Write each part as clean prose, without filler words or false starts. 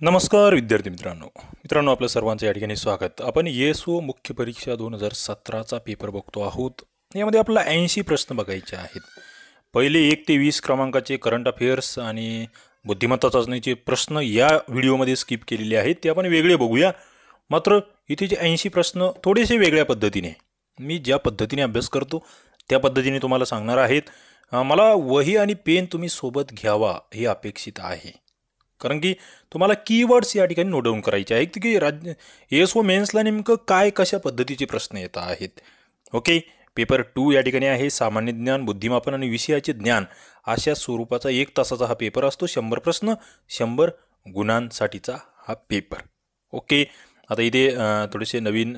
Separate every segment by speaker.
Speaker 1: नमस्कार विद्यार्थी मित्रांनो आपलं सर्वांचं या ठिकाणी स्वागत. आपण येसो मुख्य परीक्षा 2017चा पेपर बघतो आहोत. यामध्ये आपल्याला 80 प्रश्न बघायचे आहेत. पहिले 1 ते 20 क्रमांकाचे करंट अफेअर्स आणि बुद्धिमत्ता चाचणीचे प्रश्न या व्हिडिओमध्ये स्किप केलेले आहेत, ते आपण वेगळे बघूया. मात्र इथे जे 80 प्रश्न थोडेसे वेगळ्या पद्धतीने, मी ज्या पद्धतीने अभ्यास करतो त्या पद्धतीने तुम्हाला सांगणार आहेत. मला वही आणि पेन तुम्ही सोबत घ्यावा हे अपेक्षित आहे, कारण की तुम्हाला कीवर्ड्स या ठिकाणी नोट डाऊन करायचे आहेत की एस व मेन्सला नेमकं काय कशा पद्धतीचे प्रश्न येत आहेत. ओके, पेपर 2 या ठिकाणी आहे. सामान्य ज्ञान, बुद्धिमापन आणि विषयाचे ज्ञान अशा स्वरूपाचा 1 तासाचा हा पेपर असतो. 100 प्रश्न, 100 गुणांसाठीचा हा पेपर. ओके, आता इथे थोडेसे नवीन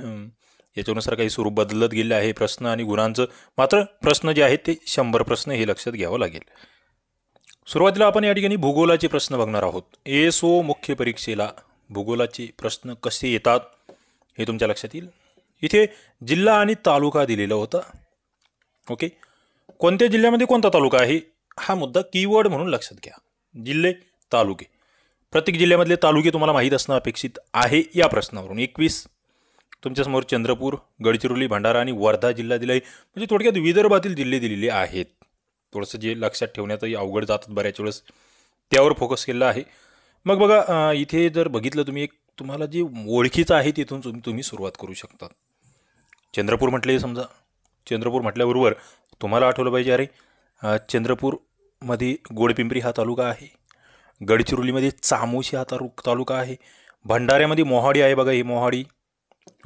Speaker 1: याच्यानुसार काही स्वरूप बदलत गेले आहे प्रश्न आणि गुणांचं. मात्र प्रश्न जे आहेत ते 100 प्रश्न हे लक्षात घ्यावं लागेल. सुरुवातीला आपण या ठिकाणी भूगोलाचे प्रश्न बघणार आहोत. एसओ मुख्य परीक्षेला भूगोलाचे प्रश्न कसे येतात हे तुमच्या लक्षात येईल. इथे जिल्हा आणि तालुका दिलेला होता. ओके, कोणत्या जिल्ह्यामध्ये कोणता तालुका आहे हा मुद्दा कीवर्ड म्हणून लक्षात घ्या. जिल्हे, तालुके, प्रत्येक जिल्ह्यामधले तालुके तुम्हाला माहीत असणं अपेक्षित आहे या प्रश्नावरून. 21 तुमच्यासमोर चंद्रपूर, गडचिरोली, भंडारा आणि वर्धा जिल्हा दिला आहे. म्हणजे थोडक्यात विदर्भातील जिल्हे दिलेले आहेत. थोडंसं जे लक्षात ठेवण्यातही अवघड जातात बऱ्याच वेळेस, त्यावर फोकस केलेला आहे. मग बघा, इथे जर बघितलं तुम्ही, तुम्हाला जे ओळखीचं आहे तिथून तुम्ही सुरुवात करू शकता. चंद्रपूर म्हटले, समजा चंद्रपूर म्हटल्याबरोबर तुम्हाला आठवलं पाहिजे, अरे चंद्रपूरमध्ये गोडपिंपरी हा तालुका आहे, गडचिरोलीमध्ये चामोशी हा तालुका आहे, भंडाऱ्यामध्ये मोहाडी आहे, बघा ही मोहाडी.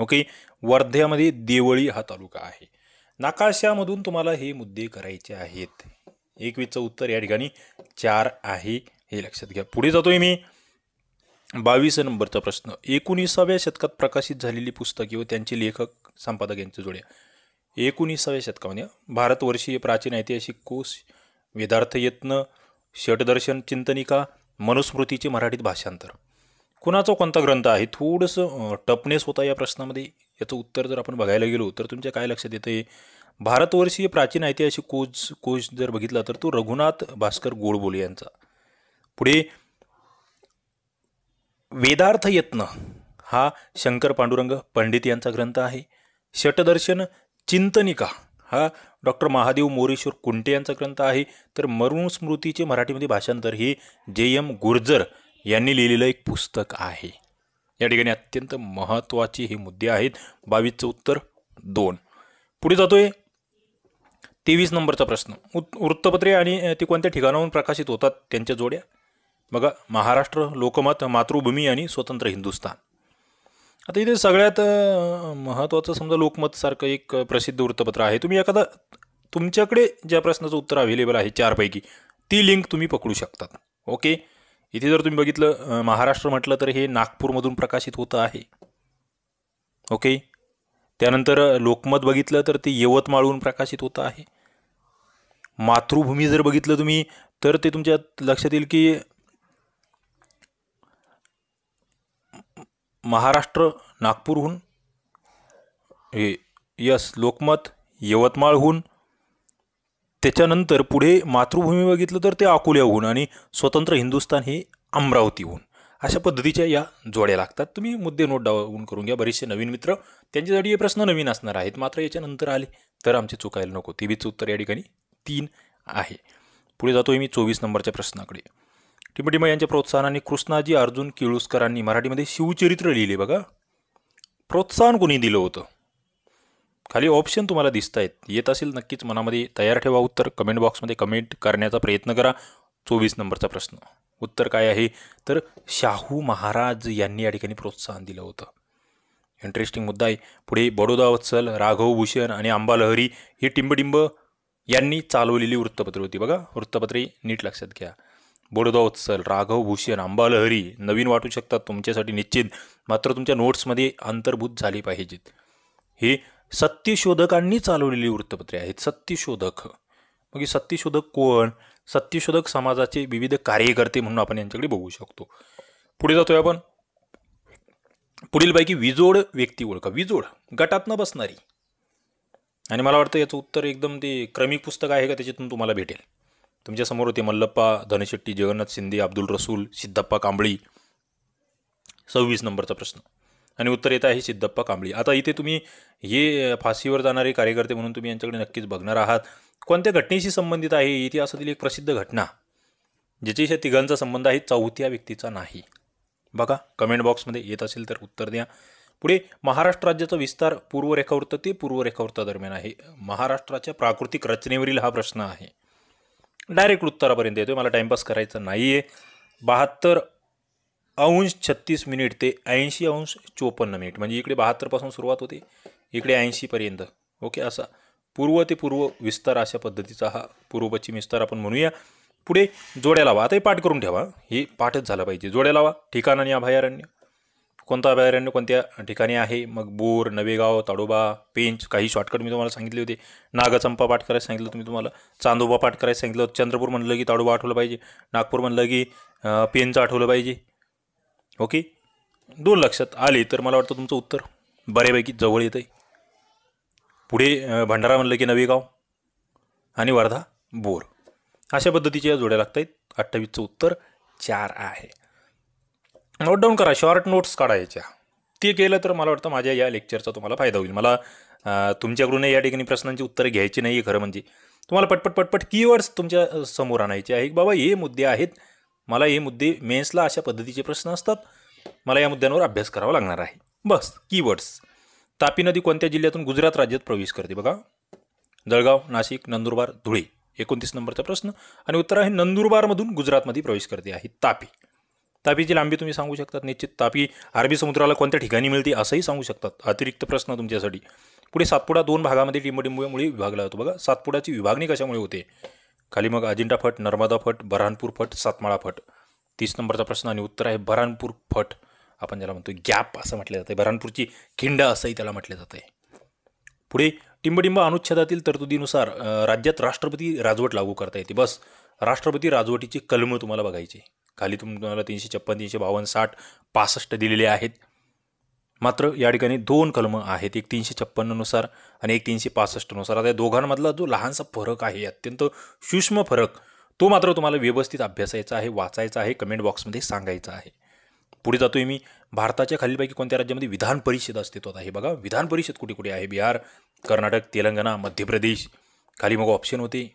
Speaker 1: ओके, वर्ध्यामध्ये देवळी हा तालुका आहे. नकाशामधून तुम्हाला हे मुद्दे करायचे आहेत. 21चं उत्तर या ठिकाणी 4 आहे, हे लक्षात घ्या. पुढे जातोय मी. 22 नंबरचा प्रश्न. 19व्या शतकात प्रकाशित झालेली पुस्तके व त्यांचे लेखक, संपादक यांच्या जोड्या. 19व्या शतकामध्ये भारतवर्षीय प्राचीन ऐतिहासिक कोश, वेदार्थ यत्न, षटदर्शन चिंतनिका, मनुस्मृतीचे मराठीत भाषांतर. कुणाचा कोणता ग्रंथ आहे? थोडंसं टपनेस होता या प्रश्नामध्ये. याचं उत्तर जर आपण बघायला गेलो तर तुमच्या काय लक्षात येतं? भारतवर्षीय प्राचीन ऐतिहासिक कोश जर बघितला तर तो रघुनाथ भास्कर गोडबोले यांचा. पुढे वेदार्थ यत्न हा शंकर पांडुरंग पंडित यांचा ग्रंथ आहे. षटदर्शन चिंतनिका हा डॉक्टर महादेव मोरेश्वर कुंटे यांचा ग्रंथ आहे. तर मनुस्मृतीचे मराठीमध्ये भाषांतर हे J.M. गुर्जर यांनी लिहिलेलं एक पुस्तक आहे. या ठिकाणी अत्यंत महत्त्वाचे हे मुद्दे आहेत. 22चं उत्तर 2. पुढे जातोय. 23 नंबरचा प्रश्न. वृत्तपत्रे आणि ते कोणत्या ठिकाणाहून प्रकाशित होतात त्यांच्या जोड्या. बघा, महाराष्ट्र, लोकमत, मातृभूमी आणि स्वतंत्र हिंदुस्थान. आता इथे सगळ्यात महत्त्वाचं समजा लोकमत सारखं एक प्रसिद्ध वृत्तपत्र आहे. तुम्ही एखादा तुमच्याकडे ज्या प्रश्नाचं उत्तर अवेलेबल आहे 4 पैकी ती लिंक तुम्ही पकडू शकतात. ओके, इथे जर तुम्ही बघितलं महाराष्ट्र म्हटलं तर हे नागपूरमधून प्रकाशित होतं आहे. ओके, त्यानंतर लोकमत बघितलं तर ते यवतमाळहून प्रकाशित होतं आहे. मातृभूमी जर बघितलं तुम्ही तर ते तुमच्या लक्षात येईल की महाराष्ट्र नागपूरहून, हे यस, लोकमत यवतमाळहून. त्याच्यानंतर पुढे मातृभूमी बघितलं तर ते अकोल्याहून आणि स्वतंत्र हिंदुस्थान हे अमरावतीहून. अशा पद्धतीच्या या जोड्या लागतात. तुम्ही मुद्दे नोट डाऊन करून घ्या. बरेचसे नवीन मित्र त्यांच्यासाठी हे प्रश्न नवीन असणार आहेत, मात्र याच्यानंतर आले तर आमचे चुकायला नको. 23चं उत्तर या ठिकाणी 3 आहे. पुढे जातोय मी 24 नंबरच्या प्रश्नाकडे. टिंबटिंब यांच्या प्रोत्साहनाने कृष्णाजी अर्जुन केळुसकरांनी मराठीमध्ये शिवचरित्र लिहिले. बघा, प्रोत्साहन कोणी दिलं होतं? खाली ऑप्शन तुम्हाला दिसत आहेत. येत असेल नक्कीच मनामध्ये तयार ठेवा उत्तर. कमेंट बॉक्समध्ये कमेंट करण्याचा प्रयत्न करा. 24 नंबरचा प्रश्न. उत्तर काय आहे तर शाहू महाराज यांनी या ठिकाणी प्रोत्साहन दिलं होतं. इंटरेस्टिंग मुद्दा आहे. पुढे बडोदा वत्सल, राघव भूषण आणि आंबालहरी ही टिंबटिंब यांनी चालवलेली वृत्तपत्रे होती. बघा, वृत्तपत्रे नीट लक्षात घ्या. बडोदा वत्सल, राघव भूषण, आंबालहरी नवीन वाटू शकतात तुमच्यासाठी निश्चित, मात्र तुमच्या नोट्समध्ये अंतर्भूत झाली पाहिजेत. हे सत्यशोधकांनी चालवलेली वृत्तपत्रे आहेत. सत्यशोधक, मग सत्यशोधक कोण? सत्यशोधक समाजाचे विविध कार्यकर्ते म्हणून आपण यांच्याकडे बघू शकतो. पुढे जातोय आपण. पुढीलपैकी विजोड व्यक्ती ओळखा. विजोड गटात न बसणारी. आणि मला वाटतं याचं उत्तर एकदम ते क्रमिक पुस्तक आहे का त्याच्यातून तुम्हाला भेटेल. तुमच्यासमोर होते मल्लप्पा, धनशेट्टी, जगन्नाथ शिंदे, अब्दुल रसूल, सिद्धप्पा कांबळी. 26 नंबरचा प्रश्न आणि उत्तर येत आहे सिद्धप्पा कांबळी. आता इथे तुम्ही हे फाशीवर जाणारे कार्यकर्ते म्हणून तुम्ही यांच्याकडे नक्कीच बघणार आहात. कोणत्या घटनेशी संबंधित आहे? इतिहासातील एक प्रसिद्ध घटना ज्याच्याशी तिघांचा संबंध आहे, चौथ्या व्यक्तीचा नाही. बघा कमेंट बॉक्समध्ये येत असेल तर उत्तर द्या. पुढे महाराष्ट्र राज्याचा विस्तार पूर्वरेखावृत्त ते पूर्वरेखावृत्तादरम्यान आहे. महाराष्ट्राच्या प्राकृतिक रचनेवरील हा प्रश्न आहे. डायरेक्ट उत्तरापर्यंत येतोय, मला टाइमपास करायचा नाही आहे. 72°36' ते 80°54' म्हणजे इकडे 72 सुरुवात होते, इकडे 80पर्यंत. ओके, असा पूर्व ते पूर्व विस्तार अशा पद्धतीचा हा पूर्व पश्चिम विस्तार आपण म्हणूया. पुढे जोड्या लावा. आता हे पाठ करून ठेवा, हे पाठच झालं पाहिजे. जोड्या लावा. ठिकाण आणि अभयारण्य. कोणतं अभयारण्य कोणत्या ठिकाणी आहे? मग बोर, नवेगाव, ताडोबा, पेंच. काही शॉर्टकट मी तुम्हाला सांगितले होते. नागचंपा पाठ करायला सांगितलं तुम्ही, तुम्हाला चांदोबा पाठ करायला सांगितलं. चंद्रपूर म्हणलं की ताडोबा आठवलं पाहिजे, नागपूर म्हणलं की पेंच आठवलं पाहिजे. ओके, 2 लक्षात आले तर मला वाटतं तुमचं उत्तर बऱ्यापैकी जवळ येतं आहे. पुढे भंडारा म्हणलं की नवेगाव आणि वर्धा बोर. अशा पद्धतीच्या जोड्या लागत आहेत. 28चं उत्तर 4 आहे. नोट डाऊन करा, शॉर्ट नोट्स काढायच्या. ते केलं तर मला वाटतं माझ्या या लेक्चरचा तुम्हाला फायदा होईल. मला तुमच्याकडून या ठिकाणी प्रश्नांची उत्तरं घ्यायची नाही आहे. खरं म्हणजे तुम्हाला पटपट कीवर्ड्स तुमच्या समोर आणायचे आहे. बाबा हे मुद्दे आहेत, मला हे मुद्दे मेन्सला अशा पद्धतीचे प्रश्न असतात, मला या मुद्द्यांवर अभ्यास करावा लागणार आहे. बस कीवर्ड्स. तापी नदी कोणत्या जिल्ह्यातून गुजरात राज्यात प्रवेश करते? बघा जळगाव, नाशिक, नंदुरबार, धुळे. 29 नंबरचा प्रश्न आणि उत्तर आहे नंदुरबारमधून गुजरातमध्ये प्रवेश करते आहे तापी. तापीची लांबी तुम्ही सांगू शकतात निश्चित. तापी अरबी समुद्राला कोणत्या ठिकाणी मिळते असंही सांगू शकतात. अतिरिक्त प्रश्न तुमच्यासाठी. पुढे सातपुडा 2 भागामध्ये टिंबटिंबमुळे विभागला जातो. बघा सातपुडाची विभागणी कशामुळे होते? खाली मग अजिंठा फट, नर्मदा फट, बऱ्हाणपूर फट, सातमाळा फट. 30 नंबरचा प्रश्न आणि उत्तर आहे बऱ्हाणपूर फट. आपण ज्याला म्हणतो गॅप असं म्हटलं जातं, बऱ्हाणपूरची खिंड असंही त्याला म्हटलं जातं आहे. पुढे टिंबटिंब अनुच्छेदातील तरतुदीनुसार राज्यात राष्ट्रपती राजवट लागू करता येते. बस राष्ट्रपती राजवटीची कलमं तुम्हाला बघायची. खाली तुम्हाला 356, 352, 60, 65 दिलेले आहेत. मात्र या ठिकाणी 2 कलमं आहेत, एक 356 नुसार आणि एक 365 नुसार. आता या दोघांमधला जो लहानसा फरक आहे, अत्यंत सूक्ष्म फरक, तो मात्र तुम्हाला व्यवस्थित अभ्यासायचा आहे, वाचायचा आहे, कमेंट बॉक्समध्ये सांगायचा आहे. पुढे जातोय मी. भारताच्या खालीलपैकी कोणत्या राज्यामध्ये विधान परिषद अस्तित्वात आहे? बघा विधान परिषद कुठे कुठे आहे? बिहार, कर्नाटक, तेलंगणा, मध्य प्रदेश. खाली मग ऑप्शन होते.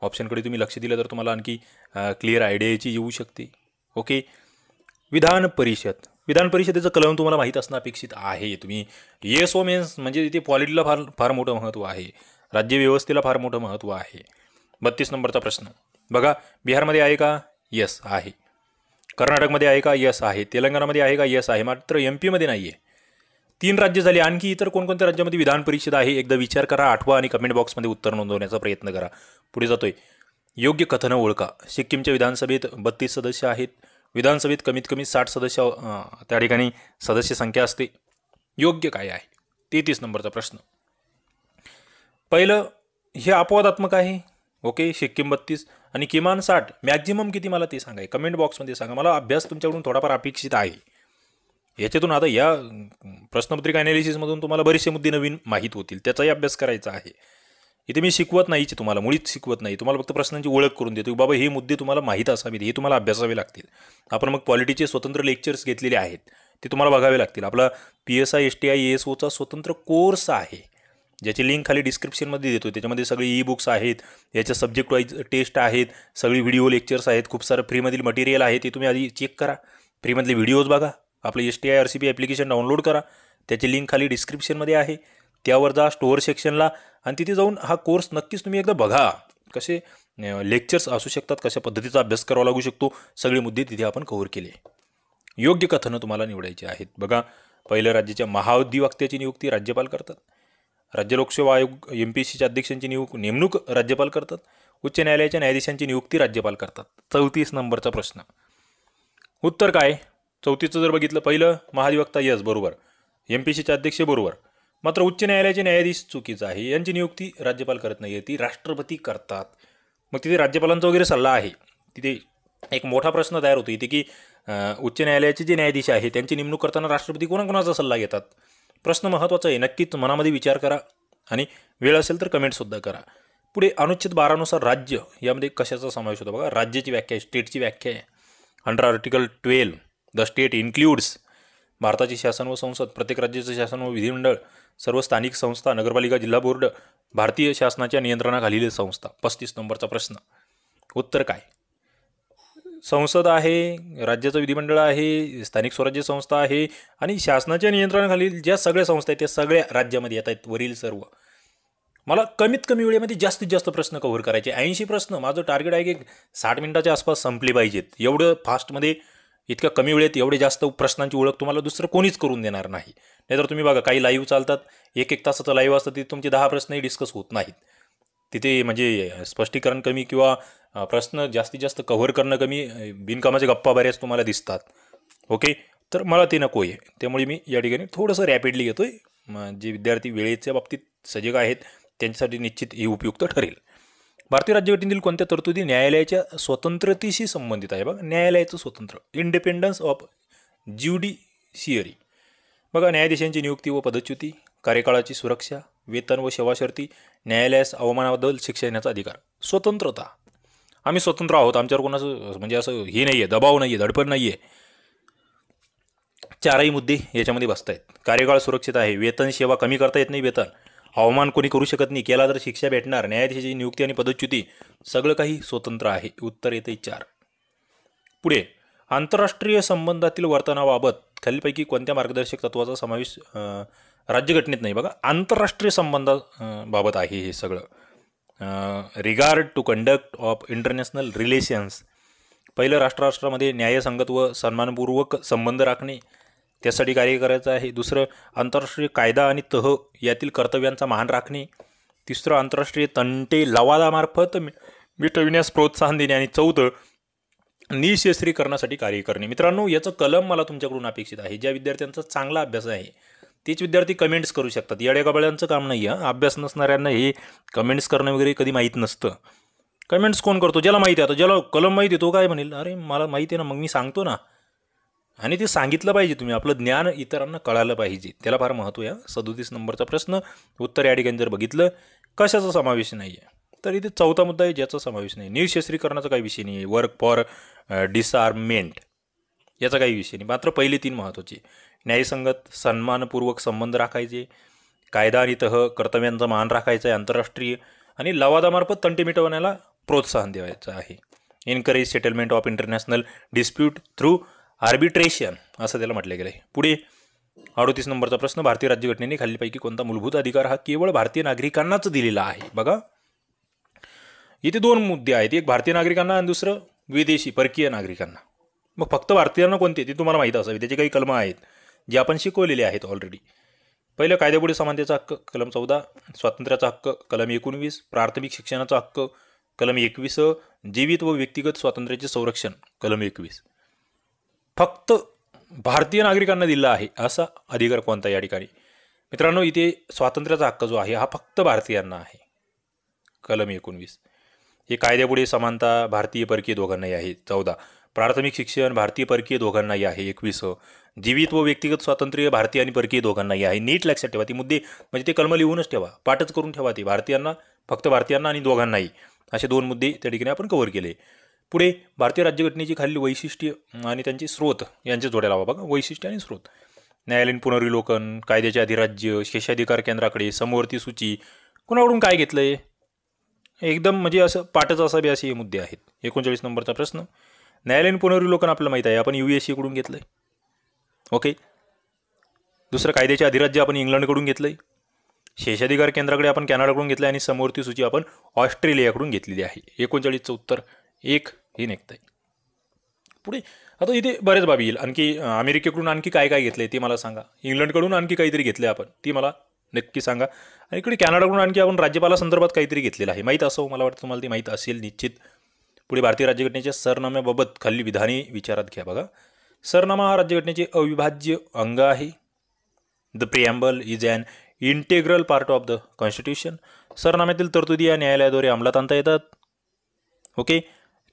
Speaker 1: ऑप्शनकडे तुम्ही लक्ष दिलं तर तुम्हाला आणखी क्लिअर आयडियाची येऊ शकते. ओके, विधान परिषद. विधान परिषदेचं कलम तुम्हाला माहीत असणं अपेक्षित आहे. तुम्ही येस ओ मेन्स म्हणजे इथे पॉलिटीला फार मोठं महत्त्व आहे, राज्यव्यवस्थेला फार मोठं महत्त्व आहे. 32 नंबरचा प्रश्न बघा. बिहारमध्ये आहे का? यस आहे. कर्नाटकमध्ये आहे का? यस आहे. तेलंगणामध्ये आहे का? यस आहे. मात्र MP मध्ये नाही आहे. 3 राज्य झाली. आणखी इतर कोणकोणत्या राज्यामध्ये विधान परिषद आहे? एकदा विचार करा, आठवा आणि कमेंट बॉक्समध्ये उत्तर नोंदवण्याचा प्रयत्न करा. पुढे जातोय. योग्य कथनं ओळखा. सिक्कीमच्या विधानसभेत 32 सदस्य आहेत. विधानसभेत कमीत कमी 60 सदस्य त्या ठिकाणी सदस्य संख्या असते. योग्य काय आहे? 33 नंबरचा प्रश्न. पहिलं हे अपवादात्मक आहे. ओके, सिक्कीम 32 आणि किमान 60, मॅक्झिमम किती मला ते सांगा. कमेंट बॉक्समध्ये सांगा. मला अभ्यास तुमच्याकडून थोडाफार अपेक्षित आहे. याच्यातून आता या प्रश्नपत्रिका ॲनालिसिसमधून तुम्हाला बरेचसे मुद्दे नवीन माहीत होतील, त्याचाही अभ्यास करायचा आहे. इथे मी शिकवत नाहीच, तुम्हाला मुळीच शिकवत नाही. तुम्हाला फक्त प्रश्नांची ओळख करून देतो. बाबा हे मुद्दे तुम्हाला माहीत असावेत, हे तुम्हाला अभ्यासावे लागतील. आपण मग पॉलिटीचे स्वतंत्र लेक्चर्स घेतलेले आहेत, ते तुम्हाला बघावे लागतील. आपला PSI STI ASOचा स्वतंत्र कोर्स आहे, ज्याची लिंक खाली डिस्क्रिप्शनमध्ये देतो. त्याच्यामध्ये सगळे ई-बुक्स आहेत, याच्या सब्जेक्ट वाईज टेस्ट आहेत, सगळी व्हिडिओ लेक्चर्स आहेत, खूप सारं फ्रीमधील मटेरियल आहे. ते तुम्ही आधी चेक करा, फ्रीमधले व्हिडिओज बघा, आपलं STI RCP ॲप्लिकेशन डाउनलोड करा. त्याची लिंक खाली डिस्क्रिप्शनमध्ये आहे. त्यावर जा स्टोअर सेक्शनला आणि तिथे जाऊन हा कोर्स नक्कीच तुम्ही एकदा बघा. कसे लेक्चर्स असू शकतात, कशा पद्धतीचा अभ्यास करावा लागू शकतो, सगळे मुद्दे तिथे आपण कव्हर केले. योग्य कथनं तुम्हाला निवडायची आहेत. बघा, पहिलं राज्याच्या महाधिवक्त्याची नियुक्ती राज्यपाल करतात. राज्य लोकसेवा आयोग MPSCच्या अध्यक्षांची नेमणूक राज्यपाल करतात. उच्च न्यायालयाच्या न्यायाधीशांची नियुक्ती राज्यपाल करतात. 34 नंबरचा प्रश्न. उत्तर काय? 34चं जर बघितलं, पहिलं महाधिवक्ता यस बरोबर, MPSCचे अध्यक्ष बरोबर, मात्र उच्च न्यायालयाचे न्यायाधीश चुकीचं आहे. यांची नियुक्ती राज्यपाल करत नाही, ती राष्ट्रपती करतात. मग तिथे राज्यपालांचा वगैरे सल्ला आहे. तिथे एक मोठा प्रश्न तयार होतो इथे की उच्च न्यायालयाचे जे न्यायाधीश आहेत त्यांची नेमणूक करताना राष्ट्रपती कोणाकोणाचा सल्ला घेतात? प्रश्न महत्त्वाचा आहे, नक्कीच मनामध्ये विचार करा आणि वेळ असेल तर कमेंटसुद्धा करा. पुढे अनुच्छेद 12 नुसार राज्य यामध्ये कशाचा समावेश होतो? बघा, राज्याची व्याख्या आहे, स्टेटची व्याख्या आहे. अंडर आर्टिकल 12 द स्टेट इन्क्ल्यूड्स भारताची शासन व संसद, प्रत्येक राज्याचं शासन व विधिमंडळ, सर्व स्थानिक संस्था, नगरपालिका, जिल्हा बोर्ड, भारतीय शासनाच्या नियंत्रणाखालील संस्था. 35 नंबरचा प्रश्न. उत्तर काय? संसद आहे, राज्याचं विधिमंडळ आहे, स्थानिक स्वराज्य संस्था आहे आणि शासनाच्या नियंत्रणाखालील ज्या सगळ्या संस्था आहेत त्या सगळ्या राज्यामध्ये येत आहेत. वरील सर्व. मला कमीत कमी वेळेमध्ये जास्तीत जास्त प्रश्न कव्हर करायचे. 80 प्रश्न माझं टार्गेट आहे की 60 मिनिटाच्या आसपास संपले पाहिजेत. एवढं फास्टमध्ये, इतक्या कमी वेळेत एवढे जास्त प्रश्नांची ओळख तुम्हाला दुसरं कोणीच करून देणार नाही. नाहीतर तुम्ही बघा, काही लाईव्ह चालतात, 1-1 तासाचं लाईव्ह असतं, तिथे तुमचे 10 प्रश्नही डिस्कस होत नाहीत. तिथे म्हणजे स्पष्टीकरण कमी किंवा प्रश्न जास्तीत जास्त कव्हर करणं कमी, बिनकामाच्या गप्पा बऱ्याच तुम्हाला दिसतात. ओके, तर मला ते नको आहे. त्यामुळे मी या ठिकाणी थोडंसं रॅपिडली घेतो आहे. जे विद्यार्थी वेळेच्या बाबतीत सजग आहेत त्यांच्यासाठी निश्चित हे उपयुक्त ठरेल. भारतीय राज्यघटनेतील कोणत्या तरतुदी न्यायालयाच्या स्वतंत्रतेशी संबंधित आहे? बघा, न्यायालयाचं स्वतंत्र, इंडिपेंडन्स ऑफ ज्युडिशियरी. बघा, न्यायाधीशांची नियुक्ती व पदच्युती, कार्यकाळाची सुरक्षा, वेतन व सेवा शर्ती, न्यायालयास अवमानाबद्दल शिक्षा देण्याचा अधिकार. स्वतंत्रता. आम्ही स्वतंत्र आहोत, आमच्यावर कोणाचं म्हणजे असं हे नाही आहे, दबाव नाही आहे, धडपड नाही आहे. 4ही मुद्दे याच्यामध्ये बसत आहेत. कार्यकाळ सुरक्षित आहे, वेतन सेवा कमी करता येत नाही, वेतन अवमान कोणी करू शकत नाही, केला तर शिक्षा भेटणार, न्यायाधीशाची नियुक्ती आणि पदच्युती सगळं काही स्वतंत्र आहे. उत्तर येते 4. पुढे, आंतरराष्ट्रीय संबंधातील वर्तनाबाबत खालीलपैकी कोणत्या मार्गदर्शक तत्वाचा समावेश राज्यघटनेत नाही? बघा, आंतरराष्ट्रीय संबंधाबाबत आहे हे सगळं. Regard to conduct of international relations. पहिलं, राष्ट्रामध्ये न्यायसंगत व सन्मानपूर्वक संबंध राखणे, त्यासाठी कार्य करायचं आहे. दुसरं, आंतरराष्ट्रीय कायदा आणि तह यातील कर्तव्यांचा मान राखणे. तिसरं, आंतरराष्ट्रीय तंटे लवादामार्फत मिटविण्यास प्रोत्साहन देणे. आणि चौथं, निःशस्त्रीकरणासाठी कार्य करणे. मित्रांनो, याचं कलम मला तुमच्याकडून अपेक्षित आहे. ज्या विद्यार्थ्यांचा चांगला अभ्यास आहे तेच विद्यार्थी कमेंट्स करू शकतात. येड्यागबाळ्यांचं काम नाही आहे. अभ्यास नसणाऱ्यांना हे कमेंट्स करणं वगैरे कधी माहीत नसतं. कमेंट्स कोण करतो? ज्याला माहिती आहे. आता ज्याला कलम माहिती आहे तो काय म्हणेल, अरे मला माहिती आहे ना, मग मी सांगतो ना. आणि ते सांगितलं पाहिजे तुम्ही, आपलं ज्ञान इतरांना कळालं पाहिजे, त्याला फार महत्त्व आहे. 37 नंबरचा प्रश्न. उत्तर या ठिकाणी जर बघितलं, कशाचा समावेश नाही आहे, तर इथे चौथा मुद्दा आहे ज्याचा समावेश नाही. निःशस्त्रीकरणाचा काही विषय नाही आहे. वर्क फॉर डिसआर्मेंट याचा काही विषय नाही. मात्र पहिले 3 महत्त्वाचे. न्यायसंगत, सन्मानपूर्वक संबंध राखायचे, कायदा आणि तह कर्तव्यांचा मान राखायचा आहे, आंतरराष्ट्रीय, आणि लवादामार्फत तंटे मिटवण्याला प्रोत्साहन द्यायचं आहे. Encourage settlement of international dispute through arbitration असं त्याला म्हटलं गेलं आहे. पुढे 38 नंबरचा प्रश्न. भारतीय राज्यघटनेने खालीलपैकी कोणता मूलभूत अधिकार हा केवळ भारतीय नागरिकांनाच दिलेला आहे? बघा, इथे 2 मुद्दे आहेत. एक भारतीय नागरिकांना आणि दुसरं विदेशी परकीय नागरिकांना. मग फक्त भारतीयांना कोणते ते तुम्हाला माहीत असावे. त्याचे काही कलमं आहेत जे आपण शिकवलेले आहेत ऑलरेडी. पहिलं, कायद्यापुढे समानतेचा हक्क कलम 14, स्वातंत्र्याचा हक्क कलम 19, प्राथमिक शिक्षणाचा हक्क कलम 21, जीवित व व्यक्तिगत स्वातंत्र्याचे संरक्षण कलम 21. फक्त भारतीय नागरिकांना दिला आहे असा अधिकार कोणता या ठिकाणी? मित्रांनो, इथे स्वातंत्र्याचा हक्क जो आहे हा फक्त भारतीयांना आहे, कलम 19. हे कायद्यापुढे समानता भारतीय परकीय दोघांनाही आहे, 14. प्राथमिक शिक्षण भारतीय परकीय दोघांनाही आहे, 21. जीवित व व्यक्तिगत स्वातंत्र्य भारतीय आणि परकीय दोघांनाही आहे. नीट लक्षात ठेवा ती मुद्दे, म्हणजे ते कलम लिहूनच ठेवा, पाठच करून ठेवा. ते भारतीयांना, फक्त भारतीयांना आणि दोघांनाही, असे 2 मुद्दे त्या ठिकाणी आपण कव्हर केले. पुढे, भारतीय राज्यघटनेची खालील वैशिष्ट्ये आणि त्यांचे स्रोत यांचे जोड्या लावा. बघा, वैशिष्ट्य आणि स्रोत. न्यायालयीन पुनर्विलोकन, कायद्याचे अधिराज्य, शेषाधिकार केंद्राकडे, समवर्ती सूची, कुणाकडून काय घेतलं आहे, एकदम म्हणजे असं पाठच असावे असे हे मुद्दे आहेत. 39 नंबरचा प्रश्न. न्यायालयीन पुनर्विलोकन आपल्याला माहीत आहे, आपण USC कडून घेतलं आहे. ओके. दुसरं, कायद्याचे अधिराज्य आपण इंग्लंडकडून घेतलं आहे. शेषाधिकार केंद्राकडे आपण कॅनडाकडून घेतलं आहे. आणि समवर्ती सूची आपण ऑस्ट्रेलियाकडून घेतलेली आहे. 39चं उत्तर 1 हे निघतं आहे. पुढे आता इथे बरेच बाबी येईल. आणखी अमेरिकेकडून आणखी काय काय घेतलं आहे ते मला सांगा. इंग्लंडकडून आणखी काहीतरी घेतलं आहे आपण, ती मला नक्की सांगा. आणि इकडे कॅनडाकडून आणखी आपण राज्यपालासंदर्भात काहीतरी घेतलेलं आहे, माहीत असं मला वाटतं, तुम्हाला ते माहीत असेल निश्चित. पुढे, भारतीय राज्यघटनेच्या सरनाम्याबाबत खालील विधाने विचारात घ्या. बघा, सरनामा हा राज्यघटनेचे अविभाज्य अंग आहे. The preamble is an integral part of the constitution. सरनाम्यातील तरतुदी या न्यायालयाद्वारे अंमलात आणता येतात. Okay.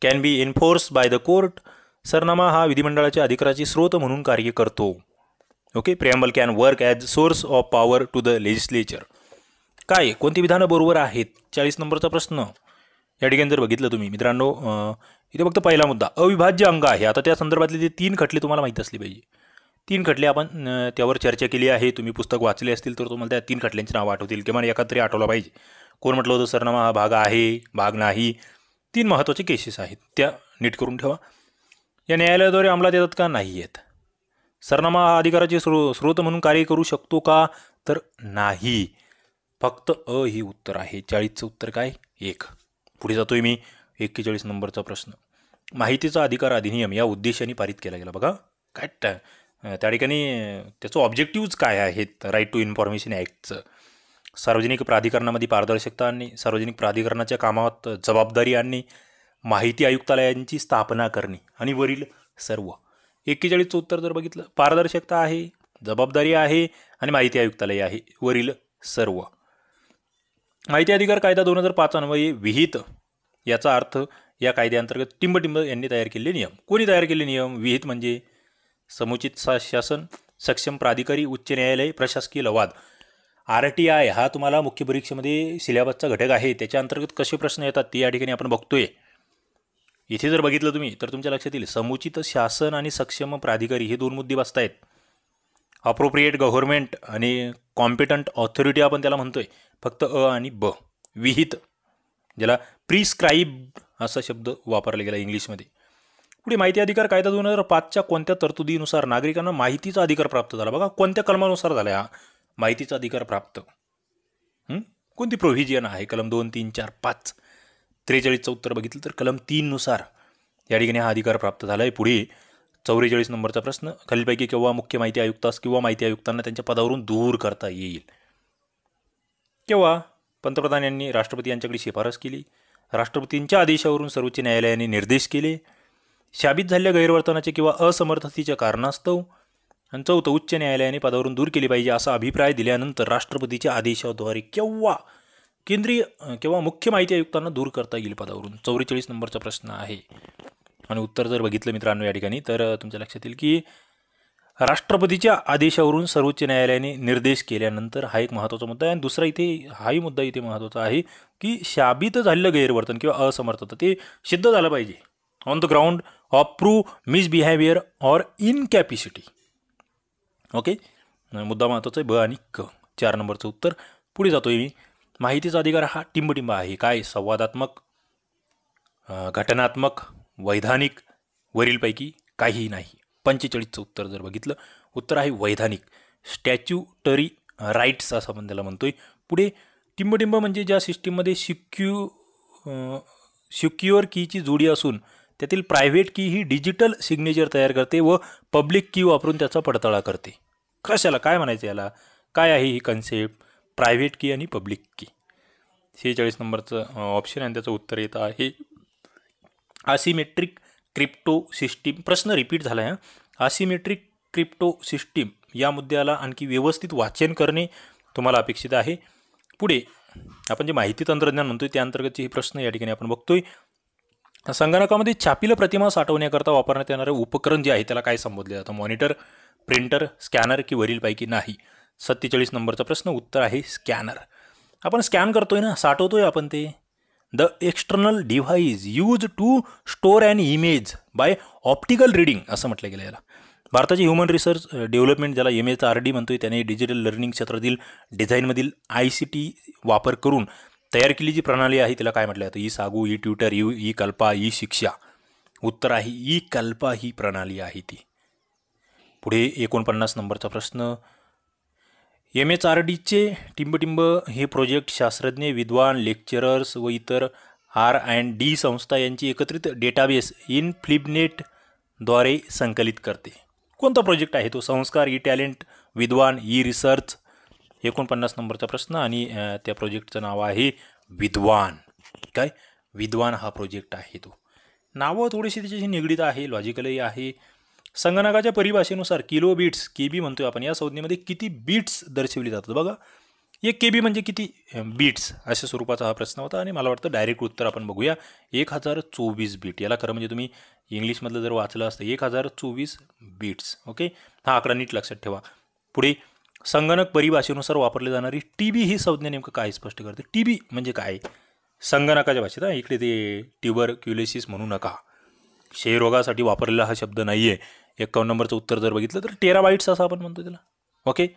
Speaker 1: Can be enforce by the court. सरनामा हा विधिमंडळाच्या अधिकाराची स्रोत म्हणून कार्य करतो. Okay. Preamble can work as source of power to the legislature. काय, कोणती विधानं बरोबर आहेत? 40 नंबरचा प्रश्न. या ठिकाणी जर बघितलं तुम्ही मित्रांनो, इथे फक्त पहिला मुद्दा अविभाज्य अंग आहे. आता त्या संदर्भातले ते 3 खटले तुम्हाला माहीत असले पाहिजे. 3 खटले आपण त्यावर चर्चा केली आहे. तुम्ही पुस्तक वाचले असतील तर तुम्हाला त्या 3 खटल्यांची नावं आठवतील किंवा एखाद तरी आठवला पाहिजे. कोण म्हटलं होतं सरनामा हा भाग आहे, भाग नाही. 3 महत्त्वाचे केसेस आहेत, त्या नीट करून ठेवा. या न्यायालयाद्वारे अंमलात येतात का? नाही येत. सरनामा हा अधिकाराचे स्रोत म्हणून कार्य करू शकतो का? तर नाही. फक्त ही उत्तर आहे. 40चं उत्तर काय? 1. पुढे जातोय मी. 41 नंबरचा प्रश्न. माहितीचा अधिकार अधिनियम या उद्देशाने पारित केला गेला. बघा काय त्या ठिकाणी त्याचं ऑब्जेक्टिव्ज काय आहेत राईट टू इन्फॉर्मेशन ॲक्टचं. सार्वजनिक प्राधिकरणामध्ये पारदर्शकता आणणे, सार्वजनिक प्राधिकरणाच्या कामात जबाबदारी आणणे, माहिती आयुक्तालयांची स्थापना करणे आणि वरील सर्व. 41चं उत्तर जर बघितलं, पारदर्शकता आहे, जबाबदारी आहे आणि माहिती आयुक्तालय आहे, वरील सर्व. माहिती अधिकार कायदा 2005 अन्वये विहित याचा अर्थ या कायद्याअंतर्गत टिंबटिंब यांनी तयार केलेले नियम. कोणी तयार केलेले नियम? विहित म्हणजे समुचित शासन, सक्षम प्राधिकारी, उच्च न्यायालय, प्रशासकीय लवाद. RTI हा तुम्हाला मुख्य परीक्षेमध्ये सिलेबसचा घटक आहे. त्याच्या अंतर्गत कसे प्रश्न येतात ते या ठिकाणी आपण बघतोय. इथे जर बघितलं तुम्ही तर तुमच्या लक्षात येईल समुचित शासन आणि सक्षम प्राधिकारी हे 2 मुद्दे बसतायत. अप्रोप्रिएट गव्हर्नमेंट आणि कॉम्पिटंट ऑथॉरिटी आपण त्याला म्हणतोय. फक्त आणि ब. विहित ज्याला प्रिस्क्राईब्ड असा शब्द वापरला गेला इंग्लिशमध्ये. पुढे माहिती अधिकार कायदा 2005च्या कोणत्या तरतुदीनुसार नागरिकांना माहितीचा अधिकार प्राप्त झाला? बघा कोणत्या कलमानुसार झाला हा माहितीचा अधिकार प्राप्त. कोणती प्रोव्हिजन आहे? कलम 2, 3, 4, 5. 43चं उत्तर बघितलं तर कलम 3 नुसार या ठिकाणी हा अधिकार प्राप्त झाला आहे. पुढे 44 नंबरचा प्रश्न. खालीलपैकी केव्हा मुख्य माहिती आयुक्तास किंवा माहिती आयुक्तांना त्यांच्या पदावरून दूर करता येईल? केव्हा? पंतप्रधान यांनी राष्ट्रपती यांच्याकडे शिफारस केली, राष्ट्रपतींच्या आदेशावरून सर्वोच्च न्यायालयाने निर्देश केले, शाबित झालेल्या गैरवर्तनाचे किंवा असमर्थतेच्या कारणास्तव. आणि 4, उच्च न्यायालयाने पदावरून दूर केली पाहिजे असा अभिप्राय दिल्यानंतर राष्ट्रपतीच्या आदेशाद्वारे केव्हा केव्हा मुख्य माहिती आयुक्तांना दूर करता येईल पदावरून? 44 नंबरचा प्रश्न आहे. आणि उत्तर जर बघितलं मित्रांनो या ठिकाणी तर तुमच्या लक्षात येईल की राष्ट्रपतीच्या आदेशावरून सर्वोच्च न्यायालयाने निर्देश केल्यानंतर हा एक महत्त्वाचा मुद्दा आहे. आणि दुसरा इथे हाही मुद्दा इथे महत्त्वाचा आहे की शाबित झालेलं गैरवर्तन किंवा असमर्थता ते सिद्ध झालं पाहिजे on the ground of prove misbehaviour or incapacity. Okay, मुद्दा महत्त्वाचा आहे ब आणि क. 4 नंबरचं उत्तर. पुढे जातोय मी. माहितीचा अधिकार हा टिंबटिंब आहे. काय? संवादात्मक, घटनात्मक, वैधानिक, वरीलपैकी काहीही नाही. 45चं उत्तर जर बघितलं उत्तर आहे वैधानिक. स्टॅच्युटरी राईट्स असं आपण त्याला म्हणतोय. पुढे टिंबटिंब म्हणजे ज्या सिस्टीममध्ये सिक्युअर कीची जोडी असून त्यातील प्रायव्हेट की ही डिजिटल सिग्नेचर तयार करते व पब्लिक की वापरून त्याचा पडताळा करते. कशाला काय म्हणायचं याला? काय आहे ही कन्सेप्ट? प्रायव्हेट की आणि पब्लिक की. 46 नंबरचं ऑप्शन आणि त्याचं उत्तर येतं आहे असिमेट्रिक क्रिप्टो सिस्टीम. प्रश्न रिपीट झाला आहे. असिमेट्रिक क्रिप्टो सिस्टीम या मुद्द्याला आणखी व्यवस्थित वाचन करणे तुम्हाला अपेक्षित आहे. पुढे आपण जे माहिती तंत्रज्ञान म्हणतोय त्या अंतर्गतचे हे प्रश्न या ठिकाणी आपण बघतोय. संगणकामध्ये छापील प्रतिमा साठवण्याकरता वापरण्यात येणारे उपकरण जे आहे त्याला काय संबोधले जातं? मॉनिटर, प्रिंटर, स्कॅनर की वरीलपैकी नाही? 47 नंबरचा प्रश्न. उत्तर आहे स्कॅनर. आपण स्कॅन करतोय ना, साठवतोय आपण ते. The external device use to store an image by optical reading असं म्हटलं गेलं याला. भारताचे ह्युमन रिसर्च डेव्हलपमेंट ज्याला MHRD म्हणतोय त्याने डिजिटल लर्निंग क्षेत्रातील डिझाईनमधील ICT वापर करून तयार केलेली जी प्रणाली आहे तिला काय म्हटलं जातं? E Sagu, e tutor, e Kalpa, e Shiksha. उत्तर आहे ई कल्पा ही प्रणाली आहे ती. पुढे 49 नंबरचा प्रश्न. MHRDचे टिंबटिंब हे प्रोजेक्ट शास्त्रज्ञ, विद्वान, लेक्चरर्स व इतर R&D संस्था यांची एकत्रित डेटाबेस इन फ्लिपनेटद्वारे संकलित करते. कोणता प्रोजेक्ट आहे तो? संस्कार, ई टॅलेंट, विद्वान, ई रिसर्च. 49 नंबरचा प्रश्न. आणि त्या प्रोजेक्टचं नाव आहे विद्वान. काय? विद्वान हा प्रोजेक्ट आहे तो. नावं थोडीशी त्याच्याशी निगडीत आहे, लॉजिकलही आहे. संगणकाच्या परिभाषेनुसार किलो बीट्स, KB म्हणतोय आपण, या संज्ञेमध्ये किती बीट्स दर्शवली जातात? बघा 1 KB म्हणजे किती बीट्स अशा स्वरूपाचा हा प्रश्न होता. आणि मला वाटतं डायरेक्ट उत्तर आपण बघूया. 1024 बीट. याला खरं म्हणजे तुम्ही इंग्लिशमधलं जर वाचलं असतं 1024 बीट्स. ओके, हा आकडा नीट लक्षात ठेवा. पुढे संगणक परिभाषेनुसार वापरली जाणारी TB ही संज्ञा नेमकं काय स्पष्ट करते? TB म्हणजे काय संगणकाच्या भाषेत? इकडे ते ट्युबरक्युलोसिस म्हणू नका. क्षयरोगासाठी वापरलेला हा शब्द नाही आहे. 51 नंबरचं उत्तर जर बघितलं तर टेराबाइट्स असं आपण म्हणतो त्याला. ओके.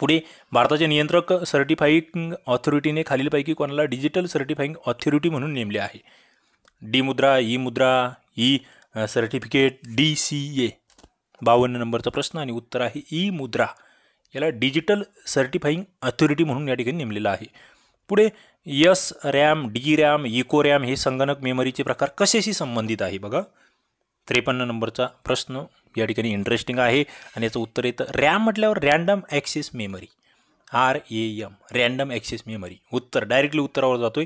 Speaker 1: पुढे भारताचे नियंत्रक सर्टिफाईंग ऑथॉरिटीने खालीलपैकी कोणाला डिजिटल सर्टिफाईंग ऑथॉरिटी म्हणून नेमले आहे? डी मुद्रा, ई मुद्रा, ई सर्टिफिकेट, DCA. 52 नंबरचा प्रश्न आणि उत्तर आहे ई मुद्रा. याला डिजिटल सर्टिफाईंग ऑथॉरिटी म्हणून या ठिकाणी नेमलेला आहे. पुढे यस रॅम, डी रॅम, इको रॅम हे संगणक मेमरीचे प्रकार कशाशी संबंधित आहे बघा. 53 नंबरचा प्रश्न या ठिकाणी इंटरेस्टिंग आहे आणि याचं उत्तर येतं रॅम म्हटल्यावर random access memory, RAM, random access memory. उत्तर डायरेक्टली उत्तरावर जातोय.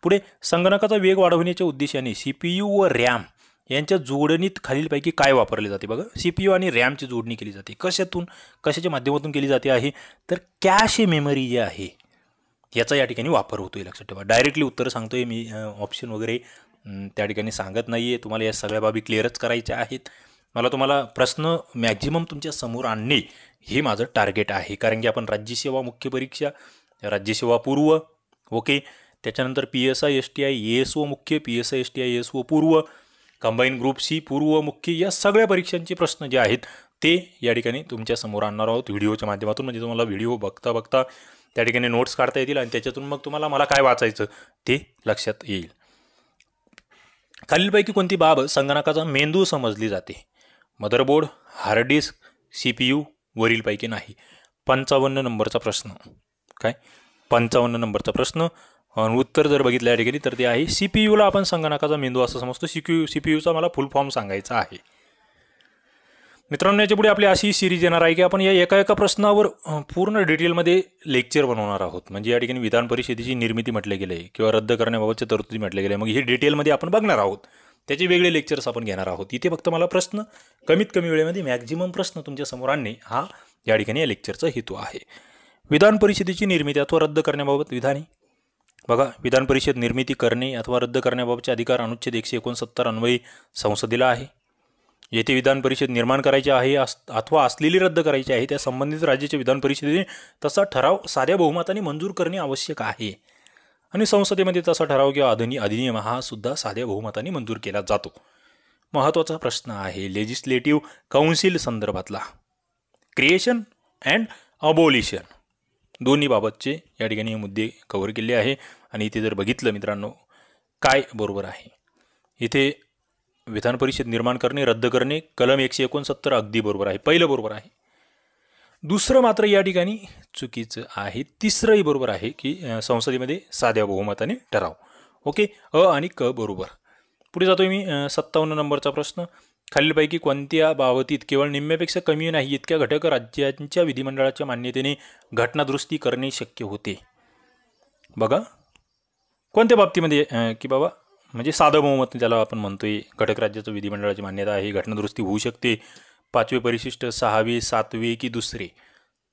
Speaker 1: पुढे संगणकाचा वेग वाढवण्याच्या उद्देशाने CPU व रॅम यांच्या जोडणीत खालीलपैकी काय वापरले जाते बघा. CPU आणि रॅमची जोडणी केली जाते. कशाच्या माध्यमातून केली जाते आहे तर कॅश मेमरी जी आहे याचा या ठिकाणी वापर होतोय. लक्षात ठेवा. डायरेक्टली उत्तर सांगतोय मी, ऑप्शन वगैरे त्या ठिकाणी सांगत नाही आहे. तुम्हाला या सगळ्या बाबी क्लिअरच करायच्या आहेत. मला तुम्हाला प्रश्न मॅक्झिमम तुमच्या समोर आणणे हे माझं टार्गेट आहे. कारण की आपण राज्यसेवा मुख्य परीक्षा, राज्यसेवा पूर्व, ओके, त्याच्यानंतर PSI STI ASO मुख्य, PSI STI ASO पूर्व, कंबाईन ग्रुप C पूर्व मुख्य, या सगळ्या परीक्षांचे प्रश्न जे आहेत ते या ठिकाणी तुमच्या समोर आणणार आहोत व्हिडिओच्या माध्यमातून. म्हणजे तुम्हाला व्हिडिओ बघता बघता त्या ठिकाणी नोट्स काढता येतील आणि त्याच्यातून मग तुम्हाला मला काय वाचायचं ते लक्षात येईल. खालीलपैकी कोणती बाब संगणकाचा मेंदू समजली जाते? मदरबोर्ड, हार्ड डिस्क, CPU, वरीलपैकी नाही. 55 नंबरचा प्रश्न. काय 55 नंबरचा प्रश्न उत्तर जर बघितलं या ठिकाणी तर ते आहे CPUला आपण संगणकाचा मेंदू असं समजतो. CPUचा मला फुल फॉर्म सांगायचा आहे. मित्रांनो, याच्या पुढे आपली अशी सिरीज येणार आहे की आपण या एका प्रश्नावर पूर्ण डिटेलमध्ये लेक्चर बनवणार आहोत. म्हणजे या ठिकाणी विधान परिषदेची निर्मिती म्हटले गेले किंवा रद्द करण्याबाबतच्या तरतुदी म्हटले गेले. मग हे डिटेलमध्ये आपण बघणार आहोत. त्याचे वेगळे लेक्चर्स आपण घेणार आहोत. इथे फक्त मला प्रश्न कमीत कमी वेळेमध्ये मॅक्झिमम प्रश्न तुमच्या समोर आणणे हा या ठिकाणी या लेक्चरचा हेतू आहे. विधान परिषदेची निर्मिती अथवा रद्द करण्याबाबत विधाने बघा. विधान परिषद निर्मिती करणे अथवा रद्द करण्याबाबतचे अधिकार अनुच्छेद 169 अन्वयी संसदेला आहे. येथे विधान परिषद निर्माण करायची आहे अथवा असलेली रद्द करायची आहे त्या संबंधित राज्याच्या विधान परिषदेने तसा ठराव साध्या बहुमताने मंजूर करणे आवश्यक आहे. आणि संसदेमध्ये तसा ठराव किंवा अधिनियम हा सुद्धा साध्या बहुमताने मंजूर केला जातो. महत्त्वाचा प्रश्न आहे लेजिस्लेटिव्ह काउन्सिल संदर्भातला. क्रिएशन अँड अबोलिशन दोन्ही बाबतचे या ठिकाणी हे मुद्दे कव्हर केले आहे. आणि इथे जर बघितलं मित्रांनो काय बरोबर आहे, इथे विधान परिषद निर्माण करणे रद्द करणे कलम 169 अगदी बरोबर आहे. पहिलं बरोबर आहे. दुसरं मात्र या ठिकाणी चुकीचं आहे. तिसरंही बरोबर आहे की संसदेमध्ये साध्या बहुमताने ठराव. ओके, आणि क बरोबर. पुढे जातोय मी. 57 नंबरचा प्रश्न. खालीलपैकी कोणत्या बाबतीत केवळ निम्म्यापेक्षा कमी नाही इतक्या घटक राज्यांच्या विधिमंडळाच्या मान्यतेने घटनादुरुस्ती करणे शक्य होते? बघा कोणत्या बाबतीमध्ये की बाबा म्हणजे साधं बहुमत त्याला आपण म्हणतोय. घटक राज्याचं विधिमंडळाची मान्यता आहे, घटनादुरुस्ती होऊ शकते. 5वे परिशिष्ट, 6वे, 7वे की दुसरे?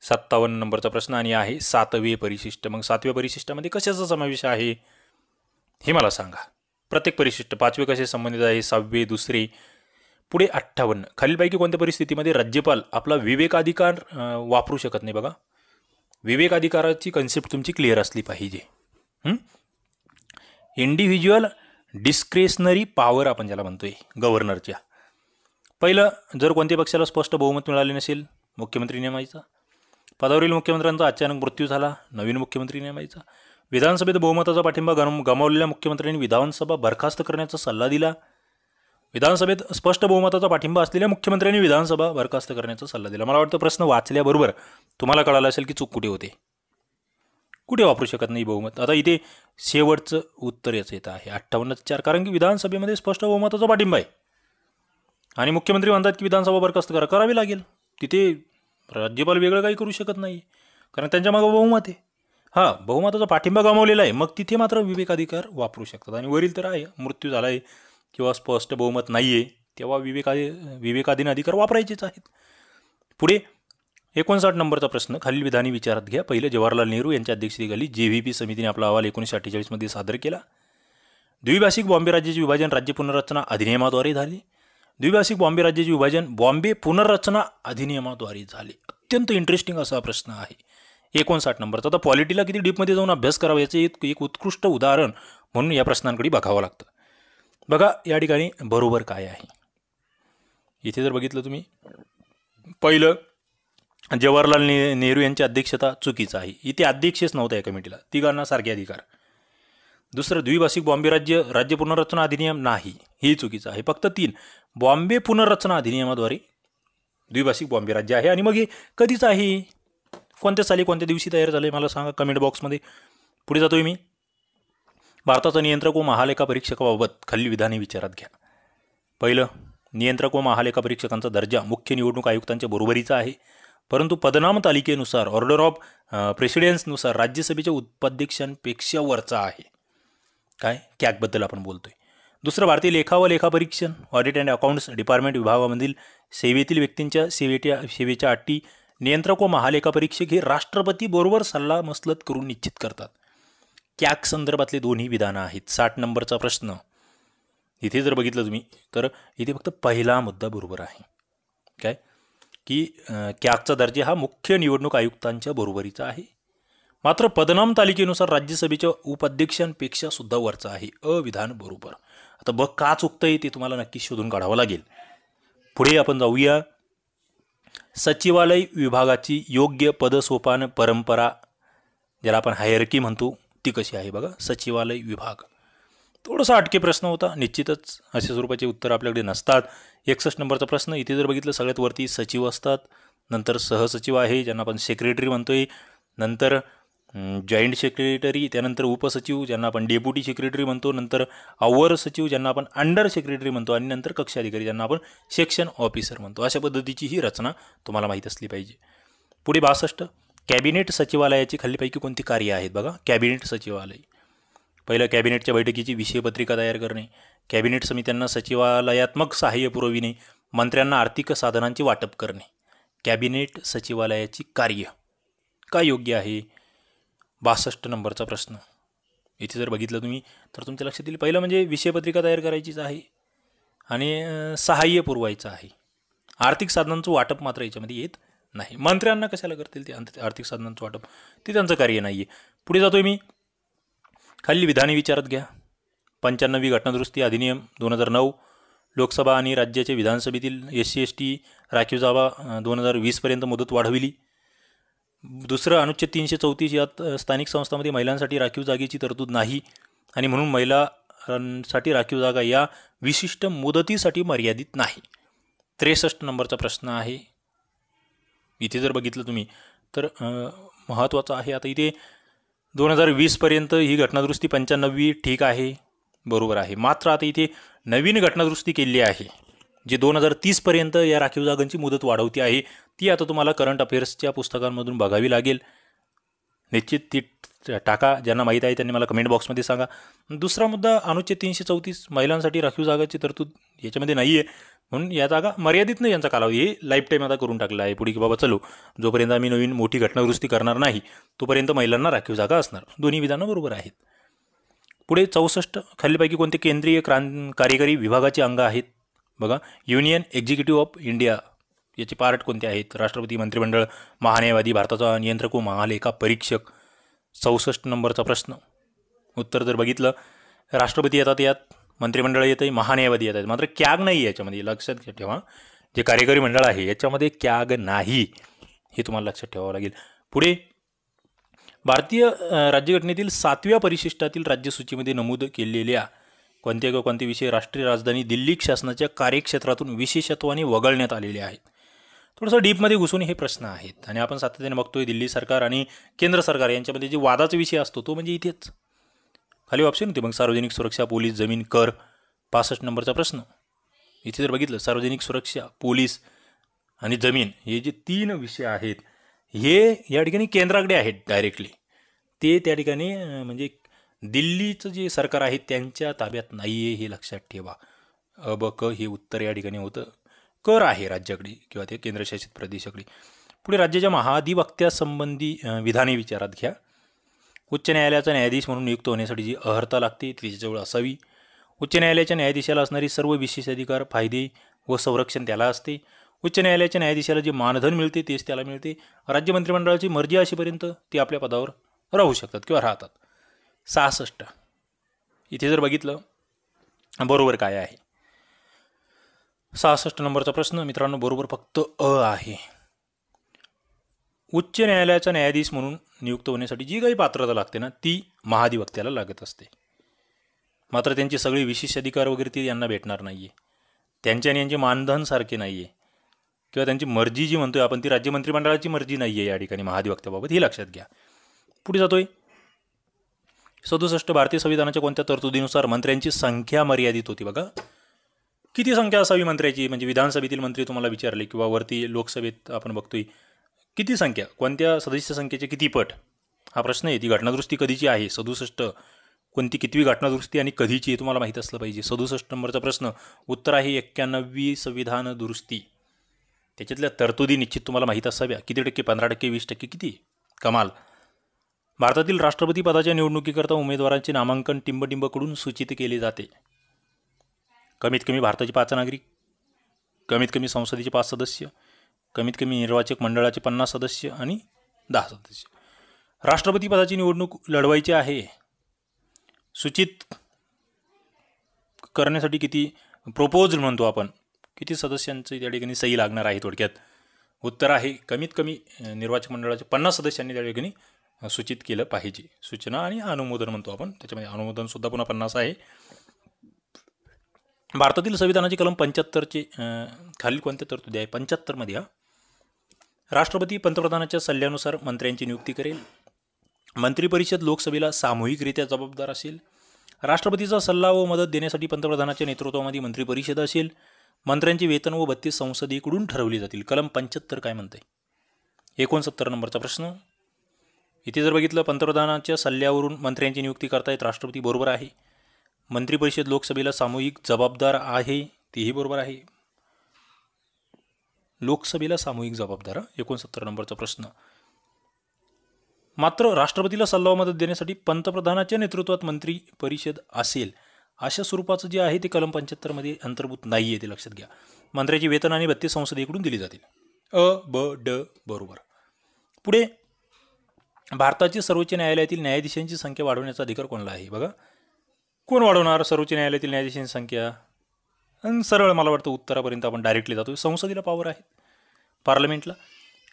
Speaker 1: 57 नंबरचा प्रश्न आणि आहे 7वे परिशिष्ट. मग 7व्या परिशिष्टामध्ये कशाचा समावेश आहे हे मला सांगा. प्रत्येक परिशिष्ट 5वे कसे संबंधित आहे, 6वे दुसरे. पुढे 58. खालीलपैकी कोणत्या परिस्थितीमध्ये राज्यपाल आपला विवेकाधिकार वापरू शकत नाही? बघा विवेकाधिकाराची कन्सेप्ट तुमची क्लिअर असली पाहिजे. इंडिव्हिज्युअल डिस्क्रेशनरी पॉवर आपण ज्याला म्हणतोय गव्हर्नरच्या. पहिलं, जर कोणत्या पक्षाला स्पष्ट बहुमत मिळाले नसेल मुख्यमंत्री नेमायचा. पदावरील मुख्यमंत्र्यांचा अचानक मृत्यू झाला, नवीन मुख्यमंत्री नेमायचा. विधानसभेत बहुमताचा पाठिंबा गमावलेल्या मुख्यमंत्र्यांनी विधानसभा बरखास्त करण्याचा सल्ला दिला. विधानसभेत स्पष्ट बहुमताचा पाठिंबा असलेल्या मुख्यमंत्र्यांनी विधानसभा बरखास्त करण्याचा सल्ला दिला. मला वाटतं प्रश्न वाचल्याबरोबर तुम्हाला कळालं असेल की चूक कुठे होते. कुठे वापरू शकत नाही बहुमत. आता इथे शेवटचं उत्तर याचं येतं आहे 58/4. कारण की विधानसभेमध्ये स्पष्ट बहुमताचा पाठिंबा आहे आणि मुख्यमंत्री म्हणतात की विधानसभा बरखास्त करावी लागेल. तिथे राज्यपाल वेगळं काही करू शकत नाही कारण त्यांच्या मागं बहुमत आहे. बहुमताचा पाठिंबा गमावलेला आहे, मग तिथे मात्र विवेकाधिकार वापरू शकतात. आणि वरील तर आहे मृत्यू झाला आहे किंवा स्पष्ट बहुमत नाही आहे तेव्हा विवेकाधीन अधिकार वापरायचेच आहेत. पुढे 59 नंबरचा प्रश्न. खालील विधाने विचारात घ्या. पहिलं, जवाहरलाल नेहरू यांच्या अध्यक्षतेखाली JVP समितीने आपला अहवाल 1948 मध्ये सादर केला. द्विभाषिक बॉम्बे राज्याचे विभाजन राज्य पुनर्रचना अधिनियमाद्वारे झाले. द्विभाषिक बॉम्बे राज्याचे विभाजन बॉम्बे पुनर्रचना अधिनियमाद्वारे झाले. अत्यंत इंटरेस्टिंग असा प्रश्न आहे 59 नंबरचा. आता पॉलिटीला किती डीपमध्ये जाऊन अभ्यास करावा याचे एक उत्कृष्ट उदाहरण म्हणून या प्रश्नांकडे बघावं लागतं. बघा या ठिकाणी बरोबर काय आहे. इथे जर बघितलं तुम्ही, पहिलं जवाहरलाल नेहरू यांची अध्यक्षता चुकीचं आहे. इथे अध्यक्षच नव्हता या कमिटीला, तिघांना सारखे अधिकार. दुसरं द्विभाषिक बॉम्बे राज्य पुनर्रचना अधिनियम नाही, हे चुकीचं आहे. फक्त 3 बॉम्बे पुनर्रचना अधिनियमाद्वारे द्विभाषिक बॉम्बे राज्य आहे. आणि मग हे कधीच आहे, कोणत्या साली कोणत्या दिवशी तयार झाले मला सांगा कमेंट बॉक्समध्ये. पुढे जातोय मी. भारताचा नियंत्रक व महालेखा परीक्षकाबाबत खालील विधाने विचारात घ्या. पहिलं, नियंत्रक व महालेखा परीक्षकांचा दर्जा मुख्य निवडणूक आयुक्तांच्या बरोबरीचा आहे, परंतु पदनाम तालिकेनुसार ऑर्डर ऑफ प्रेसिडेन्सनुसार राज्यसभेच्या उपाध्यक्षांपेक्षा वरचा आहे. काय कॅगबद्दल आपण बोलतोय. दुसरं, भारतीय लेखा व लेखापरीक्षण ऑडिट अँड अकाउंट्स डिपार्टमेंट विभागामधील सेवेतील व्यक्तींच्या सेवेच्या अटी नियंत्रक व महालेखा परीक्षक हे राष्ट्रपती बरोबर सल्ला मसलत करून निश्चित करतात. कॅग संदर्भातले दोन्ही विधानं आहेत. 60 नंबरचा प्रश्न. इथे जर बघितलं तुम्ही तर इथे फक्त पहिला मुद्दा बरोबर आहे. काय की कॅगचा दर्जा हा मुख्य निवडणूक आयुक्तांच्या बरोबरीचा आहे, मात्र पदनाम तालिकेनुसार राज्यसभेच्या उपाध्यक्षांपेक्षा सुद्धा वरचा आहे. अविधान बरोबर. आता बघ का चुकतंय ते तुम्हाला नक्की शोधून काढावं लागेल. पुढे आपण जाऊया. सचिवालय विभागाची योग्य पदसोपान परंपरा, ज्याला आपण हायरकी म्हणतो, ती कशी आहे बघा. सचिवालय विभाग थोडासा अटके प्रश्न होता, निश्चितच अशा स्वरूपाचे उत्तर आपल्याकडे नसतात. 61 नंबरचा प्रश्न. इथे जर बघितलं सगळ्यात वरती सचिव असतात, नंतर सहसचिव आहे ज्यांना आपण सेक्रेटरी म्हणतोय, नंतर जॉईंट सेक्रेटरी, त्यानंतर उपसचिव ज्यांना आपण डेप्युटी सेक्रेटरी म्हणतो, नंतर अवर सचिव ज्यांना आपण अंडर सेक्रेटरी म्हणतो, आणि नंतर कक्ष अधिकारी ज्यांना आपण सेक्शन ऑफिसर म्हणतो. अशा पद्धतीची ही रचना तुम्हाला माहीत असली पाहिजे. पुढे 62, कॅबिनेट सचिवालयाची खालीलपैकी कोणती कार्य आहेत बघा. कॅबिनेट सचिवालय. पहिलं, कॅबिनेटच्या बैठकीची विषयपत्रिका तयार करणे, कॅबिनेट समित्यांना सचिवालयात्मक सहाय्य पुरविणे, मंत्र्यांना आर्थिक साधनांचे वाटप करणे. कॅबिनेट सचिवालयाची कार्य काय योग्य आहे. 62 नंबरचा प्रश्न. इथे जर बघितलं तुम्ही तर तुमच्या लक्षात येईल, पहिलं म्हणजे विषयपत्रिका तयार करायचीच आहे आणि सहाय्य पुरवायचं आहे. आर्थिक साधनांचं वाटप मात्र याच्यामध्ये येत नाही. मंत्र्यांना कशाला करतील ते आर्थिक साधनांचं वाटप, ते त्यांचं कार्य नाही आहे. पुढे जातोय मी. खालील विधाने विचारात घ्या. 95वी घटनादुरुस्ती अधिनियम 2009 लोकसभा आणि राज्याच्या विधानसभेतील SC ST राखीव जागा 2020पर्यंत मुदत वाढविली. दुसरं, अनुच्छेद 334 यात स्थानिक संस्थांमध्ये महिलांसाठी राखीव जागेची तरतूद नाही आणि म्हणून महिलांसाठी राखीव जागा या विशिष्ट मुदतीसाठी मर्यादित नाही. 63 नंबरचा प्रश्न आहे. इथे जर बघितलं तुम्ही तर महत्त्वाचं आहे. आता इथे 2020पर्यंत ही घटनादुरुस्ती 95वी ठीक आहे, बरोबर आहे. मात्र आता इथे नवीन घटनादुरुस्ती केली आहे जी 2030पर्यंत या राखीव जागांची मुदत वाढवती आहे. ती आता तुम्हाला करंट अफेअर्सच्या पुस्तकांमधून बघावी लागेल. निश्चित ती टाका. ज्यांना माहीत आहे त्यांनी मला कमेंट बॉक्समध्ये सांगा. दुसरा मुद्दा, अनुच्छेद 334 महिलांसाठी राखीव जागाची तरतूद याच्यामध्ये नाही आहे, म्हणून या जागा मर्यादित नाही. यांचा कालावधी हे लाईफ टाईम आता करून टाकला आहे. पुढे की बाबा चलो, जोपर्यंत आम्ही नवीन मोठी घटनादुरुस्ती करणार नाही तोपर्यंत महिलांना राखीव जागा असणार. दोन्ही विधानं बरोबर आहेत. पुढे 64, खालीलपैकी कोणते केंद्रीय कार्यकारी विभागाचे अंग आहेत बघा. युनियन एक्झिक्युटिव्ह ऑफ इंडिया याचे पार्ट कोणते आहेत. राष्ट्रपती, मंत्रिमंडळ, महान्यायवादी, भारताचा नियंत्रक व महालेखा परीक्षक. 64 नंबरचा प्रश्न. उत्तर जर बघितलं, राष्ट्रपती येतात यात, मंत्रिमंडळ येतं, महान्यायवादी येतात, मात्र कॅग नाही याच्यामध्ये. लक्षात ठेवा, जे कार्यकारी मंडळ आहे याच्यामध्ये कॅग नाही, हे तुम्हाला लक्षात ठेवावं लागेल. पुढे, भारतीय राज्यघटनेतील 7व्या परिशिष्टातील राज्यसूचीमध्ये नमूद केलेल्या कोणते विषय राष्ट्रीय राजधानी दिल्ली शासनाच्या कार्यक्षेत्रातून विशेषत्वाने वगळण्यात आलेले आहेत. थोडंसं डीपमध्ये घुसून हे प्रश्न आहेत आणि आपण सातत्याने बघतोय दिल्ली सरकार आणि केंद्र सरकार यांच्यामध्ये जे वादाचा विषय असतो तो म्हणजे इथेच. खाली ऑप्शन होते मग, सार्वजनिक सुरक्षा, पोलीस, जमीन, कर. 65 नंबरचा प्रश्न. इथे जर बघितलं, सार्वजनिक सुरक्षा, पोलीस आणि जमीन हे जे 3 विषय आहेत हे या ठिकाणी केंद्राकडे आहेत डायरेक्टली. ते त्या ठिकाणी म्हणजे दिल्लीचं जे सरकार आहे त्यांच्या ताब्यात नाही आहे, हे लक्षात ठेवा. ब क हे उत्तर या ठिकाणी होतं. कर आहे राज्याकडे किंवा ते केंद्रशासित प्रदेशाकडे. पुढे, राज्याच्या महाधिवक्त्यासंबंधी विधाने विचारात घ्या. उच्च न्यायालयाचा न्यायाधीश म्हणून नियुक्त होण्यासाठी जी अर्हता लागते ती त्याच्याजवळ असावी. उच्च न्यायालयाच्या न्यायाधीशाला असणारी सर्व विशेषाधिकार, फायदे व संरक्षण त्याला असते. उच्च न्यायालयाच्या न्यायाधीशाला जे मानधन मिळते तेच त्याला मिळते. राज्य मंत्रिमंडळाची मर्जी असेपर्यंत ते आपल्या पदावर राहू शकतात किंवा राहतात. 66. इथे जर बघितलं बरोबर काय आहे? 66 नंबरचा प्रश्न मित्रांनो, बरोबर फक्त अ आहे. उच्च न्यायालयाचा न्यायाधीश म्हणून नियुक्त होण्यासाठी जी काही पात्रता लागते ना, ती महाधिवक्त्याला लागत असते. मात्र त्यांची सगळी विशेष अधिकार वगैरे ती यांना भेटणार नाही आहे. त्यांचे आणि यांचे मानधन सारखे नाही आहे, किंवा त्यांची मर्जी जी म्हणतोय आपण ती राज्य मंत्रिमंडळाची मर्जी नाही आहे या ठिकाणी महाधिवक्त्याबाबत, ही लक्षात घ्या. पुढे जातोय. 67 भारतीय संविधानाच्या कोणत्या तरतुदीनुसार मंत्र्यांची संख्या मर्यादित होती? बघा, किती संख्या असावी मंत्र्याची, म्हणजे विधानसभेतील मंत्री तुम्हाला विचारले किंवा वरती लोकसभेत आपण बघतोय किती संख्या, कोणत्या सदस्य संख्येचे किती पट, हा प्रश्न आहे. ती घटनादुरुस्ती कधीची आहे? 67. कोणती कितवी घटनादुरुस्ती आणि कधीची हे तुम्हाला माहीत असलं पाहिजे. 67 नंबरचा प्रश्न. उत्तर आहे 91वी संविधान दुरुस्ती. त्याच्यातल्या तरतुदी निश्चित तुम्हाला माहीत असाव्या. किती टक्के? 15%, 20%, किती? कमाल. भारतातील राष्ट्रपती पदाच्या निवडणुकीकरता उमेदवारांचे नामांकन टिंबटिंबकडून सूचित केले जाते. कमीत कमी भारताचे 5 नागरिक, कमीत कमी संसदेचे 5 सदस्य, कमीत कमी निर्वाचक मंडळाचे 50 सदस्य आणि 10 सदस्य. राष्ट्रपती पदाची निवडणूक लढवायची आहे, सूचित करण्यासाठी किती, प्रोपोज म्हणतो आपण, किती सदस्यांची त्या ठिकाणी सही लागणार आहे? थोडक्यात उत्तर आहे कमीत कमी निर्वाचक मंडळाचे 50 सदस्यांनी त्या ठिकाणी सूचित केलं पाहिजे. सूचना आणि अनुमोदन म्हणतो आपण, त्याच्यामध्ये अनुमोदनसुद्धा पुन्हा 50 आहे. भारतातील संविधानाची कलम 75चे खालील कोणत्या तरतुदी आहे? 75मध्ये राष्ट्रपती पंतप्रधानाच्या सल्ल्यानुसार मंत्र्यांची नियुक्ती करेल. मंत्रिपरिषद लोकसभेला सामूहिकरित्या जबाबदार असेल. राष्ट्रपतीचा सल्ला व मदत देण्यासाठी पंतप्रधानाच्या नेतृत्वामध्ये मंत्रिपरिषद असेल. मंत्र्यांचे वेतन व भत्ते संसदेकडून ठरवले जातील. कलम 75 काय म्हणते? 69 नंबरचा प्रश्न. इथे जर बघितलं, पंतप्रधानाच्या सल्ल्यावरून मंत्र्यांची नियुक्ती करतायत राष्ट्रपती, बरोबर आहे. मंत्रिपरिषद लोकसभेला सामूहिक जबाबदार आहे, तेही बरोबर आहे. लोकसभेला सामूहिक जबाबदार. 69 नंबरचा प्रश्न. मात्र राष्ट्रपतीला सल्ला व मदत देण्यासाठी पंतप्रधानाच्या नेतृत्वात मंत्री परिषद असेल, अशा स्वरूपाचं जे आहे ते कलम 75मध्ये अंतर्भूत नाही आहे, ते लक्षात घ्या. मंत्र्याची वेतन आणि भत्ते संसदेकडून दिली जातील. अ, ब, ड बरोबर. पुढे, भारताचे सर्वोच्च न्यायालयातील न्यायाधीशांची संख्या वाढवण्याचा अधिकार कोणाला आहे? बघा, कोण वाढवणार सर्वोच्च न्यायालयातील न्यायाधीशांची संख्या? सरळ मला वाटतं उत्तरापर्यंत आपण डायरेक्टली जातो. संसदेला पॉवर आहे, पार्लमेंटला.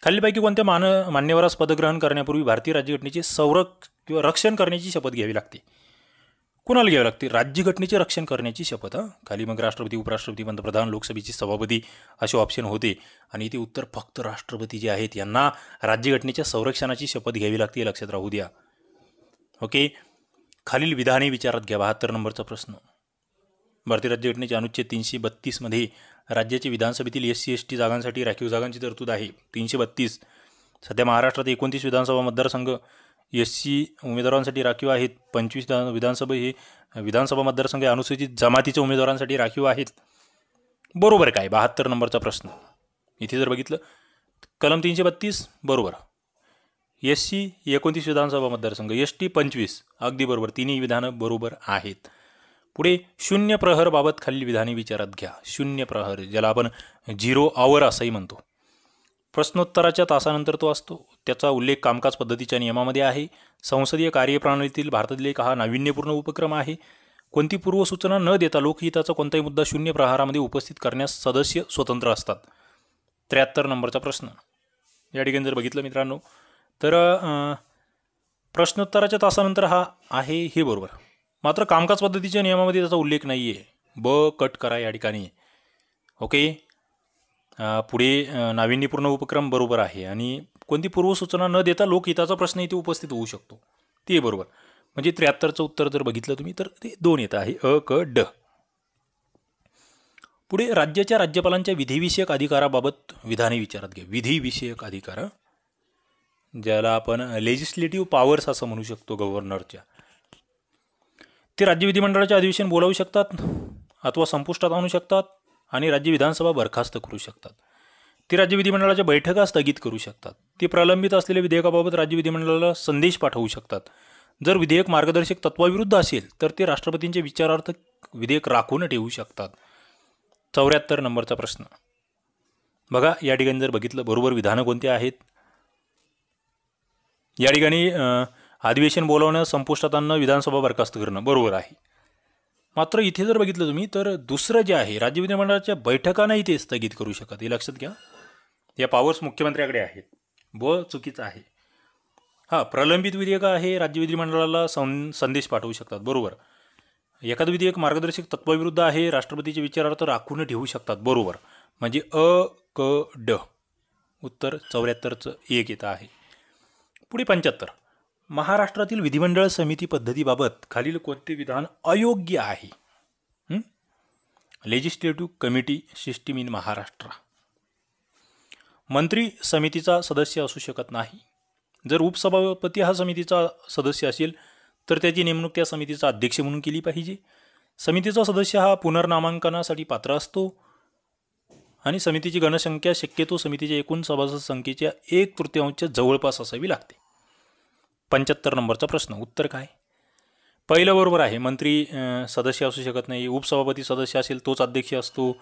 Speaker 1: खालीलपैकी कोणत्या मान्यवरास पदग्रहण करण्यापूर्वी भारतीय राज्यघटनेचे रक्षण करण्याची शपथ घ्यावी लागते? कुणाला घ्यावी लागते? राज्यघटनेचे रक्षण करण्याची शपथ. खाली मग राष्ट्रपती, उपराष्ट्रपती, पंतप्रधान, लोकसभेचे सभापती असे ऑप्शन होते, आणि इथे उत्तर फक्त राष्ट्रपती जे आहेत यांना राज्यघटनेच्या संरक्षणाची शपथ घ्यावी लागते, लक्षात राहू द्या. ओके. खालील विधाने विचारात घ्या. 72 नंबरचा प्रश्न. भारतीय राज्यघटनेच्या अनुच्छेद 332मध्ये राज्याच्या विधानसभेतील SC ST जागांसाठी राखीव जागांची तरतूद आहे. 332. सध्या महाराष्ट्रात 29 विधानसभा मतदारसंघ SC उमेदवारांसाठी राखीव आहेत. 25 विधानसभा मतदारसंघ अनुसूचित जमातीच्या उमेदवारांसाठी राखीव आहेत. बरोबर काय? 72 नंबरचा प्रश्न. इथे जर बघितलं, कलम 332 बरोबर. SC 29 विधानसभा मतदारसंघ, ST 25, अगदी बरोबर. तिन्ही विधानं बरोबर आहेत. पुढे, शून्य प्रहर बाबत खालील विधाने विचारात घ्या. शून्य प्रहर, ज्याला आपण 0 आवर असंही म्हणतो. प्रश्नोत्तराच्या तासानंतर तो असतो. त्याचा उल्लेख कामकाज पद्धतीच्या नियमामध्ये आहे. संसदीय कार्यप्रणालीतील भारतातील एक हा नाविन्यपूर्ण उपक्रम आहे. कोणती पूर्वसूचना न देता लोकहिताचा कोणताही मुद्दा शून्य प्रहारामध्ये उपस्थित करण्यास सदस्य स्वतंत्र असतात. 73 नंबरचा प्रश्न. या ठिकाणी जर बघितलं मित्रांनो, तर प्रश्नोत्तराच्या तासानंतर हा आहे, हे बरोबर. मात्र कामकाज पद्धतीच्या नियमामध्ये त्याचा उल्लेख नाही आहे. ब कट करा या ठिकाणी. ओके. पुढे, नाविन्यपूर्ण उपक्रम बरोबर आहे, आणि कोणती पूर्वसूचना न देता लोकहिताचा प्रश्न इथे उपस्थित होऊ शकतो, ते बरोबर. म्हणजे 73चं उत्तर जर बघितलं तुम्ही तर ते 2 येतं आहे, अ, क, ड. पुढे, राज्याच्या राज्यपालांच्या विधिविषयक अधिकाराबाबत विधाने विचारात घ्या. विधिविषयक अधिकार, ज्याला आपण लेजिस्लेटिव्ह पॉवर्स असं म्हणू शकतो गव्हर्नरच्या. ते राज्य विधिमंडळाचे अधिवेशन बोलावू शकतात अथवा संपुष्टात आणू शकतात, आणि राज्य विधानसभा बरखास्त करू शकतात. ते राज्य विधिमंडळाच्या बैठका स्थगित करू शकतात. ते प्रलंबित असलेल्या विधेयकाबाबत राज्य विधिमंडळाला संदेश पाठवू शकतात. जर विधेयक मार्गदर्शक तत्वाविरुद्ध असेल तर ते राष्ट्रपतींच्या विचारार्थ विधेयक राखून ठेवू शकतात. 74 नंबरचा प्रश्न. बघा, या ठिकाणी जर बघितलं, बरोबर विधानं कोणती आहेत? या ठिकाणी अधिवेशन बोलावणं, संपुष्टात आणणं, विधानसभा बरखास्त करणं बरोबर आहे. मात्र इथे जर बघितलं तुम्ही तर दुसरं जे आहे राज्य विधिमंडळाच्या बैठकांनाही ते स्थगित करू शकत, हे लक्षात घ्या. या पॉवर्स मुख्यमंत्र्याकडे आहेत. चुकीचं आहे. हां, प्रलंबित विधेयक आहे राज्य विधिमंडळाला संदेश पाठवू शकतात, बरोबर. एखादं विधेयक मार्गदर्शक तत्वाविरुद्ध आहे राष्ट्रपतीचे विचारार्थ राखून ठेवू शकतात, बरोबर. म्हणजे ड उत्तर 74चं 1 येतं आहे. पुढे 75. महाराष्ट्रातील विधिमंडळ समिती पद्धतीबाबत खालील कोणते विधान अयोग्य आहे? Legislative committee system in Maharashtra. मंत्री समितीचा सदस्य असू शकत नाही. जर उपसभापती हा समितीचा सदस्य असेल तर त्याची नेमणूक त्या समितीचा अध्यक्ष म्हणून केली पाहिजे. समितीचा सदस्य हा पुनर्नामांकनासाठी पात्र असतो आणि समितीची गणसंख्या शक्यतो समितीच्या एकूण सभासद संख्येच्या 1/3 जवळपास असावी लागते. 75 नंबरचा प्रश्न, उत्तर काय? पहिलं बरोबर आहे. मंत्री सदस्य असू शकत नाही. उपसभापती सदस्य असेल तोच अध्यक्ष असतो.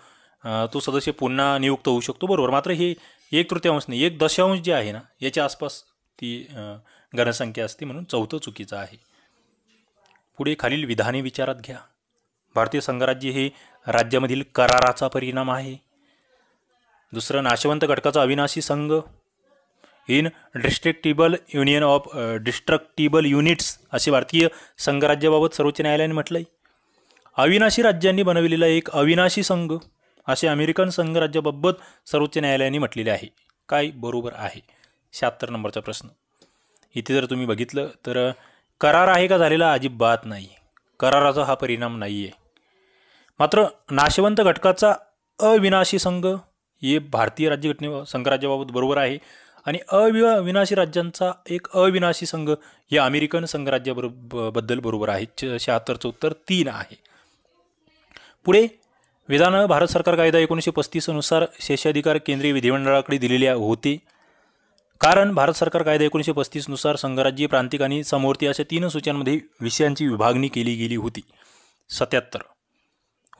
Speaker 1: तो सदस्य पुन्हा नियुक्त होऊ शकतो, बरोबर. मात्र हे 1/3 नाही, 1/10 जे आहे ना याच्या आसपास ती गणसंख्या असते, म्हणून चौथं चुकीचं आहे. पुढे खालील विधाने विचारात घ्या. भारतीय संघराज्य हे राज्यामधील कराराचा परिणाम आहे. दुसरं, नाशवंत घटकाचा अविनाशी संघ. In destructible union of destructible units असे भारतीय संघराज्याबाबत सर्वोच्च न्यायालयाने म्हटलंय. अविनाशी राज्यांनी बनविलेला एक अविनाशी संघ असे अमेरिकन संघराज्याबाबत सर्वोच्च न्यायालयाने म्हटलेले आहे. काय बरोबर आहे? 76 नंबरचा प्रश्न. इथे जर तुम्ही बघितलं तर करार आहे का झालेला? अजिबात नाही. कराराचा हा परिणाम नाही आहे. मात्र नाशवंत घटकाचा अविनाशी संघ हे भारतीय राज्यघटने संघराज्याबाबत बरोबर आहे आणि अविनाशी राज्यांचा एक अविनाशी संघ हे अमेरिकन संघराज्याबद्दल बरोबर आहे. 76चं उत्तर 3 आहे. पुढे विधान भारत सरकार कायदा 1935 नुसार शेषाधिकार केंद्रीय विधिमंडळाकडे दिलेले होते. कारण भारत सरकार कायदा 1935 नुसार संघराज्य, प्रांतिक आणि समवर्ती अशा 3 सूच्यांमध्ये विषयांची विभागणी केली गेली होती. 77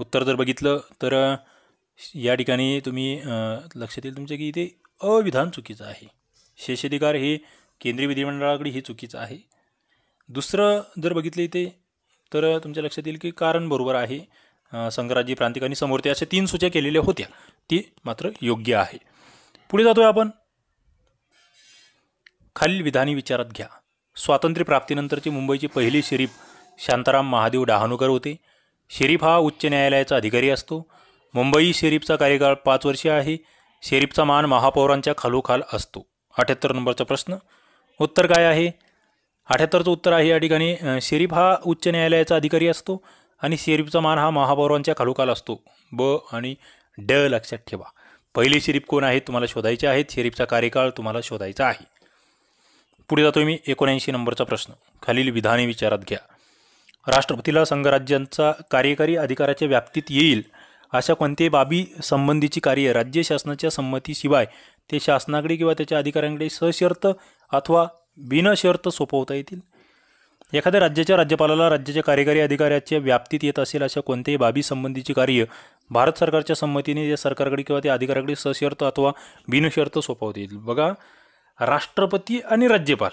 Speaker 1: उत्तर जर बघितलं तर या ठिकाणी तुम्ही लक्षात येईल तुमच्या की इथे अविधान चुकीचं आहे. शेषाधिकार हे केंद्रीय विधिमंडळाकडे हे चुकीचं आहे. दुसरं जर बघितलं इथे तर तुमच्या लक्षात येईल की कारण बरोबर आहे. संघराज्य, प्रांतिक आणि समवर्ती अशा 3 सूच्या केलेल्या होत्या, ती मात्र योग्य आहे. पुढे जातोय आपण. खालील विधाने विचारात घ्या. स्वातंत्र्य प्राप्तीनंतरचे मुंबईचे पहिले शरीफ शांताराम महादेव डहाणूकर होते. शरीफ हा उच्च न्यायालयाचा अधिकारी असतो. मुंबई शरीफचा कार्यकाळ 5 वर्षे आहे. शरीफचा मान महापौरांच्या खालोखाल असतो. 78 नंबरचा प्रश्न, उत्तर काय आहे? 78चं उत्तर आहे या ठिकाणी शरीफ हा उच्च न्यायालयाचा अधिकारी असतो आणि शरीफचा मान हा महापौरांच्या खालोखाल असतो. ब आणि ड लक्षात ठेवा. पहिले शरीफ कोण आहेत तुम्हाला शोधायचे आहेत. शरीफचा कार्यकाळ तुम्हाला शोधायचा आहे. पुढे जातोय मी. 79 नंबरचा प्रश्न, खालील विधाने विचारात घ्या. राष्ट्रपतीला संघराज्यांचा कार्यकारी अधिकाराच्या व्याप्तीत येईल अशा कोणत्याही बाबी संबंधीची कार्य राज्य शासनाच्या संमतीशिवाय ते शासनाकडे किंवा त्याच्या अधिकाऱ्यांकडे सशर्त अथवा बिनशर्त सोपवता येतील. एखाद्या राज्याच्या राज्यपालाला राज्याच्या कार्यकारी अधिकाऱ्याच्या व्याप्तीत येत असेल अशा कोणत्याही बाबी संबंधीची कार्य भारत सरकारच्या संमतीने त्या सरकारकडे किंवा त्या अधिकाऱ्याकडे सशर्त अथवा बिनशर्त सोपवता येतील. बघा, राष्ट्रपती आणि राज्यपाल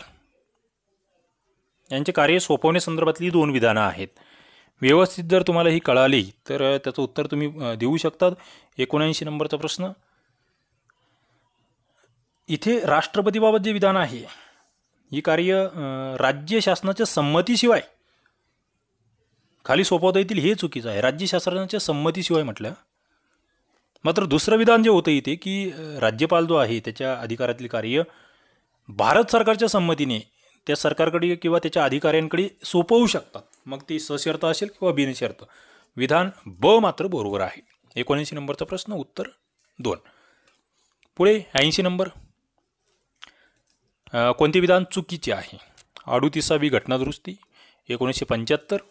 Speaker 1: यांचे कार्य सोपवण्यासंदर्भातली 2 विधानं आहेत. व्यवस्थित जर तुम्हाला ही कळाली तर त्याचं उत्तर तुम्ही देऊ शकतात. 79 नंबरचा प्रश्न, इथे राष्ट्रपतीबाबत जे विधान आहे ही कार्य राज्य शासनाच्या संमतीशिवाय खाली सोपवता येतील हे चुकीचं आहे. राज्य शासनाच्या संमतीशिवाय म्हटलं. मात्र दुसरं विधान जे होतं इथे की राज्यपाल जो आहे त्याच्या अधिकारातली कार्य भारत सरकारच्या संमतीने त्या सरकारकडे किंवा त्याच्या अधिकाऱ्यांकडे सोपवू शकतात, मग ती सशर्त असेल किंवा बिनशर्त. विधान ब मात्र बरोबर आहे. 79 नंबरचा प्रश्न, उत्तर 2. पुढे 80 नंबर, कोणते विधान चुकीचे आहे? 38वी घटनादुरुस्ती 1975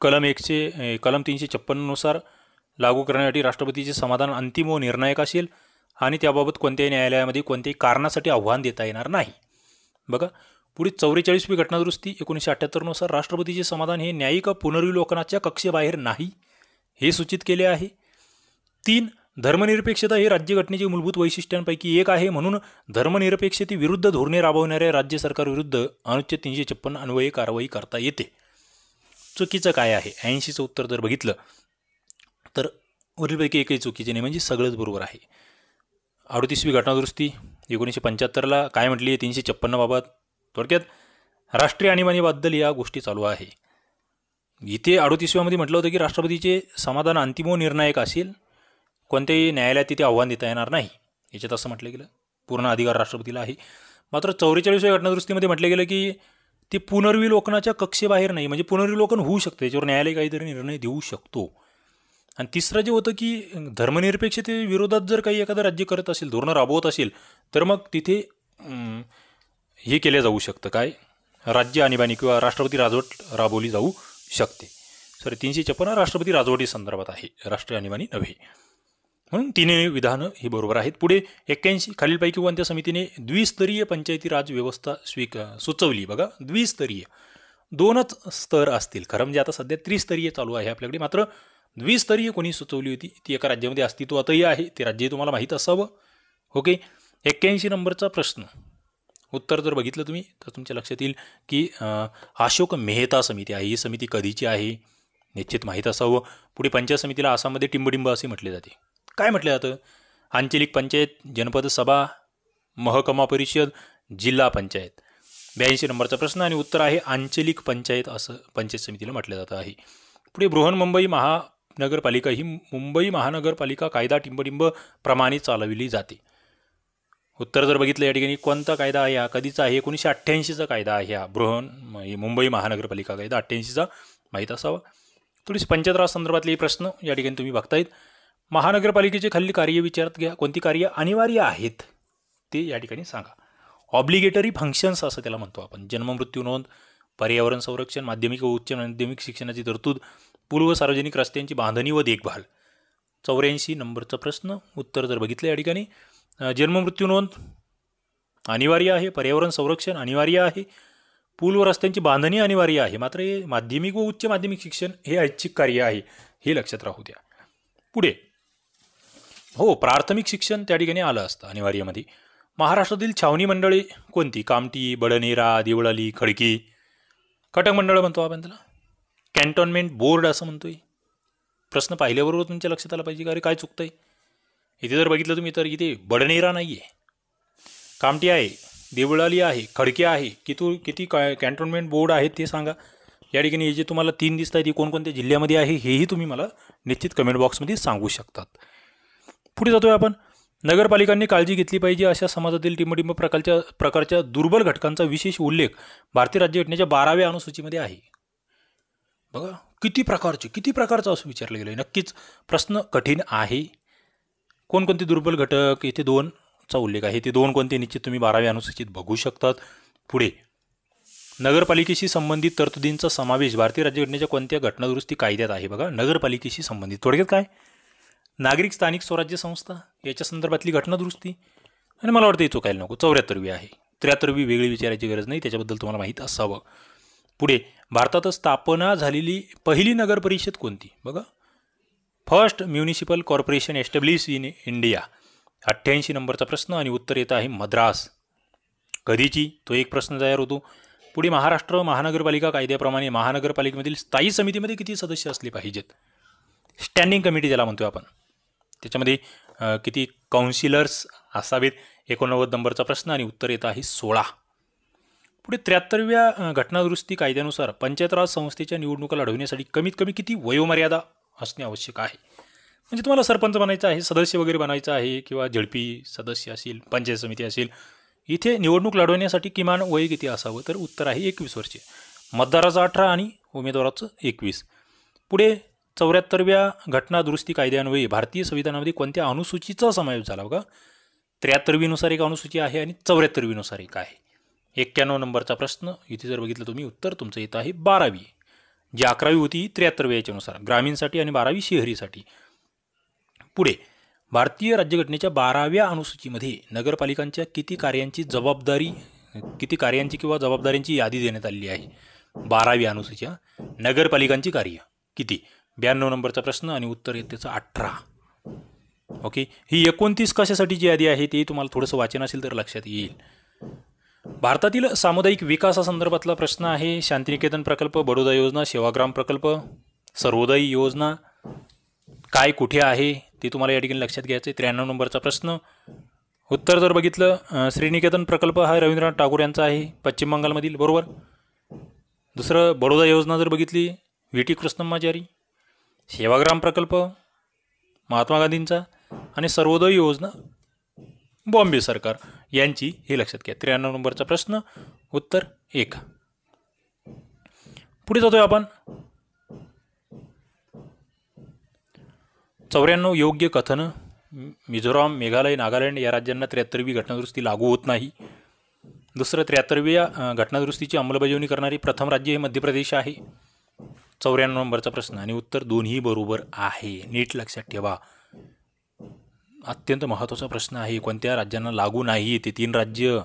Speaker 1: कलम 356 नुसार लागू करण्यासाठी राष्ट्रपतीचे समाधान अंतिम व निर्णायक असेल आणि त्याबाबत कोणत्याही न्यायालयामध्ये कोणत्याही कारणासाठी आव्हान देता येणार नाही. बघा, पुढे 44वी घटनादुरुस्ती 1978 नुसार राष्ट्रपतीचे समाधान हे न्यायिक पुनर्विलोकनाच्या कक्षेबाहेर नाही हे सूचित केले आहे. 3 धर्मनिरपेक्षता हे राज्यघटनेच्या मूलभूत वैशिष्ट्यांपैकी एक आहे, म्हणून धर्मनिरपेक्षतेविरुद्ध धोरणे राबवणाऱ्या राज्य सरकारविरुद्ध अनुच्छेद 356 अन्वये कारवाई करता येते. चुकीचं काय आहे? 80चं उत्तर जर बघितलं तर वरीलपैकी एकही चुकीचे नाही, म्हणजे सगळंच बरोबर आहे. 38वी घटनादुरुस्ती 1975ला काय म्हटली आहे 356 बाबत? थोडक्यात राष्ट्रीय आणीबाणीबद्दल या गोष्टी चालू आहे. इथे 38व्यामध्ये म्हटलं होतं की राष्ट्रपतीचे समाधान अंतिम व निर्णायक असेल, कोणत्याही न्यायालयात तिथे आव्हान देता येणार नाही, याच्यात असं म्हटलं गेलं. पूर्ण अधिकार राष्ट्रपतीला आहे. मात्र 44व्या घटनादुरुस्तीमध्ये म्हटलं गेलं की ते पुनर्विलोकनाच्या कक्षेबाहेर नाही, म्हणजे पुनर्विलोकन होऊ शकतं, याच्यावर न्यायालय काहीतरी निर्णय देऊ शकतो. आणि तिसरं जे होतं की धर्मनिरपेक्षतेविरोधात जर काही एखादं राज्य करत असेल, धोरणं राबवत असेल, तर मग तिथे हे केलं जाऊ शकतं, काय राज्य आणीबाणी किंवा राष्ट्रपती राजवट राबवली जाऊ शकते. सॉरी 356 राष्ट्रपती राजवटी संदर्भात आहे, राष्ट्रीय आणीबाणी नव्हे. म्हणून तिन्ही विधानं ही बरोबर आहेत. पुढे 81 खालीलपैकी कोणत्या समितीने द्विस्तरीय पंचायती राज व्यवस्था सुचवली? बघा, द्विस्तरीय, 2च स्तर असतील खरं, म्हणजे आता सध्या त्रिस्तरीय चालू आहे आपल्याकडे, मात्र द्विस्तरीय कोणी सुचवली होती? ती एका राज्यामध्ये अस्तित्वातही आहे, ते राज्यही तुम्हाला माहीत असावं. ओके, 81 नंबरचा प्रश्न उत्तर जर बघितलं तुम्ही तर तुमच्या लक्षात येईल की अशोक मेहता समिती आहे. ही समिती कधीची आहे निश्चित माहीत असावं. पुढे पंचायत समितीला आसाममध्ये टिंबडिंब असे म्हटले जाते. काय म्हटलं जातं? आंचलिक पंचायत, जनपद सभा, महकमा परिषद, जिल्हा पंचायत. 82 नंबरचा प्रश्न आणि उत्तर आहे आंचलिक पंचायत, असं पंचायत समितीला म्हटलं जातं आहे. पुढे बृहन्मुंबई महानगरपालिका ही मुंबई महानगरपालिका कायदा टिंबडिंब प्रमाणे चालविली जाते. उत्तर जर बघितलं या ठिकाणी कोणता कायदा आहे हा? कधीचा आहे? 1988चा कायदा आहे हा मुंबई महानगरपालिका कायदा 88चा, माहीत असावा. थोडीशी पंचायत राज संदर्भातले प्रश्न या ठिकाणी तुम्ही बघतायत. महानगरपालिकेचे खालील कार्य विचारात घ्या. कोणती कार्य अनिवार्य आहेत ते या ठिकाणी सांगा. ऑब्लिगेटरी फंक्शन्स असं त्याला म्हणतो आपण. जन्म मृत्यू नोंद, पर्यावरण संरक्षण, माध्यमिक व उच्च माध्यमिक शिक्षणाची तरतूद, पूल व सार्वजनिक रस्त्यांची बांधणी व देखभाल. 84 नंबरचा प्रश्न उत्तर जर बघितलं या ठिकाणी जन्म मृत्यू नोंद अनिवार्य आहे, पर्यावरण संरक्षण अनिवार्य आहे, पूल व रस्त्यांची बांधणी अनिवार्य आहे, मात्र हे माध्यमिक व उच्च माध्यमिक शिक्षण हे ऐच्छिक कार्य आहे, हे लक्षात राहू द्या. पुढे हो, प्राथमिक शिक्षण त्या ठिकाणी आलं असतं अनिवार्यमध्ये. महाराष्ट्रातील छावणी मंडळे कोणती? कामठी, बडनेरा, देवळाली, खडकी. कटक मंडळ म्हणतो आपण त्याला, कॅन्टोन्मेंट बोर्ड असं म्हणतोय. प्रश्न पाहिल्याबरोबर तुमच्या लक्षात आला पाहिजे का अरे काय चुकतंय. इथे जर बघितलं तुम्ही तर इथे बडनेरा नाही आहे, कामठी आहे, देवळाली आहे, खडकी आहे. किती कॅन्टोन्मेंट बोर्ड आहेत ते सांगा. या ठिकाणी हे जे तुम्हाला 3 दिसत आहेत, कोणकोणत्या जिल्ह्यामध्ये आहे हेही तुम्ही मला निश्चित कमेंट बॉक्समध्ये सांगू शकतात. पुढे जातोय आपण. नगरपालिकांनी काळजी घेतली पाहिजे अशा समाजातील टिंबडिंब प्रकारच्या दुर्बल घटकांचा विशेष उल्लेख भारतीय राज्यघटनेच्या 12व्या अनुसूचीमध्ये आहे. बघा किती प्रकारचं असं विचारलं गेलं आहे. नक्कीच प्रश्न कठीण आहे. कोणकोणते दुर्बल घटक? इथे 2चा उल्लेख आहे. ते 2 कोणते निश्चित तुम्ही 12व्या अनुसूचीत बघू शकतात. पुढे नगरपालिकेशी संबंधित तरतुदींचा समावेश भारतीय राज्यघटनेच्या कोणत्या घटनादुरुस्ती कायद्यात आहे? बघा, नगरपालिकेशी संबंधित थोडक्यात काय? नागरिक स्थानिक स्वराज्य संस्था याच्या संदर्भातली घटनादुरुस्ती. आणि मला वाटतं हे चुकायला नको, 74वी आहे. 73वी वेगळी विचारायची गरज नाही, त्याच्याबद्दल तुम्हाला माहीत असावं. पुढे भारतात स्थापना झालेली पहिली नगर परिषद कोणती? बघा, first municipal corporation establish in India. 88 नंबरचा प्रश्न आणि उत्तर येत आहे मद्रास. कधीची? तो एक प्रश्न तयार होतो. पुढे महाराष्ट्र महानगरपालिका कायद्याप्रमाणे महानगरपालिकेमधील स्थायी समितीमध्ये किती सदस्य असले पाहिजेत? स्टँडिंग कमिटी ज्याला म्हणतोय आपण, त्याच्यामध्ये किती काउन्सिलर्स असावेत? 89 नंबरचा प्रश्न आणि उत्तर येत आहे 16. पुढे 73व्या घटनादुरुस्ती कायद्यानुसार पंचायत राज संस्थेच्या निवडणुका लढवण्यासाठी कमीत कमी किती वयोमर्यादा असणे आवश्यक आहे? म्हणजे तुम्हाला सरपंच बनायचं आहे, सदस्य वगैरे बनायचं आहे, किंवा झडपी सदस्य असेल, पंचायत समिती असेल, इथे निवडणूक लढवण्यासाठी किमान वय किती असावं? तर उत्तर आहे 21 वर्षे. मतदाराचं 18 आणि उमेदवाराचं 21. पुढे 74व्या घटनादुरुस्ती कायद्यान्वये भारतीय संविधानामध्ये कोणत्या अनुसूचीचा समावेश झाला? बघा, 73वी नुसार एक अनुसूची आहे आणि 74वी नुसार एक आहे. 91 नंबरचा प्रश्न इथे जर बघितलं तुम्ही उत्तर तुमचं येत आहे 12वी. जी 11वी होती 73व्या याच्यानुसार ग्रामीणसाठी आणि 12वी शहरीसाठी. पुढे भारतीय राज्यघटनेच्या 12व्या अनुसूचीमध्ये नगरपालिकांच्या किती कार्यांची किंवा जबाबदाऱ्यांची यादी देण्यात आलेली आहे? 12वी अनुसूची. नगरपालिकांची कार्य किती? 92 नंबरचा प्रश्न आणि उत्तर येत त्याचं 18. ओके, ही 29 कशासाठीची यादी आहे ते तुम्हाला थोडंसं वाचन असेल तर लक्षात येईल. भारतातील सामुदायिक विकासासंदर्भातला प्रश्न आहे. शांतिनिकेतन प्रकल्प, बडोदा योजना, सेवाग्राम प्रकल्प, सर्वोदय योजना काय कुठे आहे ते तुम्हाला या ठिकाणी लक्षात घ्यायचं आहे. 93 नंबरचा प्रश्न. उत्तर जर बघितलं, श्रीनिकेतन प्रकल्प हा रवींद्रनाथ टागोर यांचा आहे, पश्चिम बंगालमधील, बरोबर. दुसरं, बडोदा योजना जर बघितली, व्ही टी कृष्णम्माचारी. सेवाग्राम प्रकल्प महात्मा गांधींचा, आणि सर्वोदय योजना बॉम्बे सरकार यांची, हे लक्षात घ्या. 93 नंबरचा प्रश्न, उत्तर 1. पुढे जातोय आपण. 94 योग्य कथन. मिझोराम, मेघालय, नागालँड या राज्यांना 73वी घटनादुरुस्ती लागू होत नाही. दुसरं, 73व्या घटनादुरुस्तीची अंमलबजावणी करणारी प्रथम राज्य हे मध्य प्रदेश आहे. 94 नंबरचा प्रश्न, आणि उत्तर दोन्ही बरोबर आहे. नीट लक्षात ठेवा, अत्यंत महत्त्वाचा प्रश्न आहे. कोणत्या राज्यांना लागू नाही ते 3 राज्य.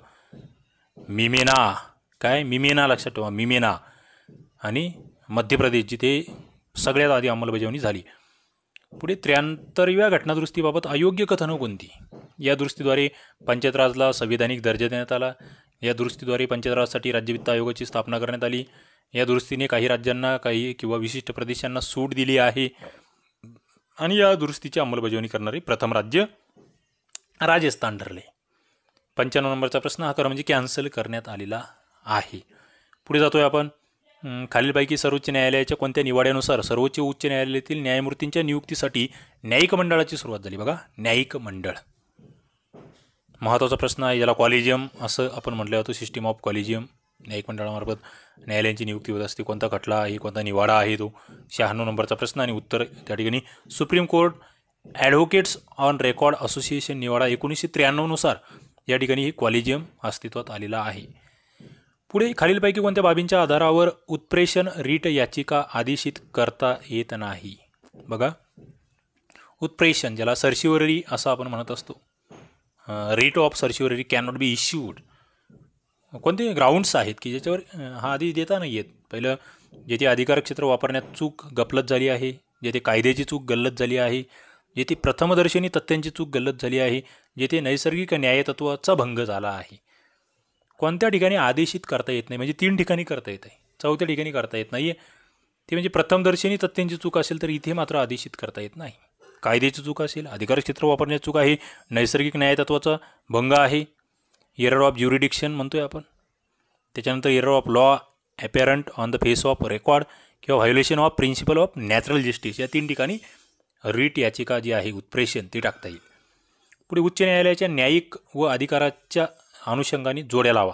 Speaker 1: मिमेना, काय मिमेना लक्षात ठेवा, मिमेना आणि मध्य प्रदेश, जिथे सगळ्यात आधी अंमलबजावणी झाली. पुढे 73व्या घटनादुरुस्तीबाबत अयोग्य कथनं कोणती? या दुरुस्तीद्वारे पंचायत राजला संविधानिक दर्जा देण्यात आला. या दुरुस्तीद्वारे पंचायत राजसाठी राज्य वित्त आयोगाची स्थापना करण्यात आली. या दुरुस्तीने काही राज्यांना काही किंवा विशिष्ट प्रदेशांना सूट दिली आहे. आणि या दुरुस्तीची अंमलबजावणी करणारे प्रथम राज्य राजस्थान ठरले. 95 नंबरचा प्रश्न, हा कर कॅन्सल करण्यात आलेला आहे. पुढे जातोय आपण. खालीलपैकी सर्वोच्च न्यायालयाच्या कोणत्या निवाड्यानुसार सर्वोच्च उच्च न्यायालयातील न्यायमूर्तींच्या नियुक्तीसाठी न्यायिक मंडळाची सुरुवात झाली? बघा, न्यायिक मंडळ महत्त्वाचा प्रश्न आहे. याला कॉलेजियम असं आपण म्हटलं जातं, सिस्टीम ऑफ कॉलेजियम. न्यायिक मंडळामार्फत न्यायालयांची नियुक्ती होत असते. कोणता खटला आहे, कोणता निवाडा आहे तो? 96 नंबरचा प्रश्न, आणि उत्तर त्या ठिकाणी supreme court advocates on record association निवाडा 1993 नुसार या ठिकाणी ही कॉलेजियम अस्तित्वात आलेला आहे. पुढे, खालीलपैकी कोणत्या बाबींच्या आधारावर उत्प्रेषण रीट याचिका आदेशित करता येत नाही? बघा, उत्प्रेषण, ज्याला सर्शिवरी असं आपण म्हणत असतो, writ of certiorari can not be issued. कोणते ग्राउंड्स आहेत की ज्याच्यावर हा आदेश देता नाही येत? पहिलं, जेथे अधिकार क्षेत्र वापरण्यात चूक गफलत झाली आहे, जेथे कायद्याची चूक गल्लत झाली आहे, जेथे प्रथमदर्शनी तथ्यांची चूक गल्लत झाली आहे, जेथे नैसर्गिक न्यायतत्वाचा भंग झाला आहे. कोणत्या ठिकाणी आदेशित करता येत नाही? म्हणजे 3 ठिकाणी करता येत आहे, 4थ्या ठिकाणी करता येत नाही आहे. ते म्हणजे प्रथमदर्शनी तथ्यांची चूक असेल तर इथे मात्र आदेशित करता येत नाही. कायद्याची चूक असेल, अधिकार क्षेत्र वापरण्याची चूक आहे, नैसर्गिक न्यायतत्वाचा भंग आहे, एरर ऑफ ज्युरिडिक्शन म्हणतोय आपण, त्याच्यानंतर error of law apparent on the face of record किंवा violation of principle of natural justice, या 3 ठिकाणी रीट याचिका जी आहे उत्प्रेषण ती टाकता येईल. पुढे, उच्च न्यायालयाच्या न्यायिक व अधिकाराच्या अनुषंगाने जोड्या लावा.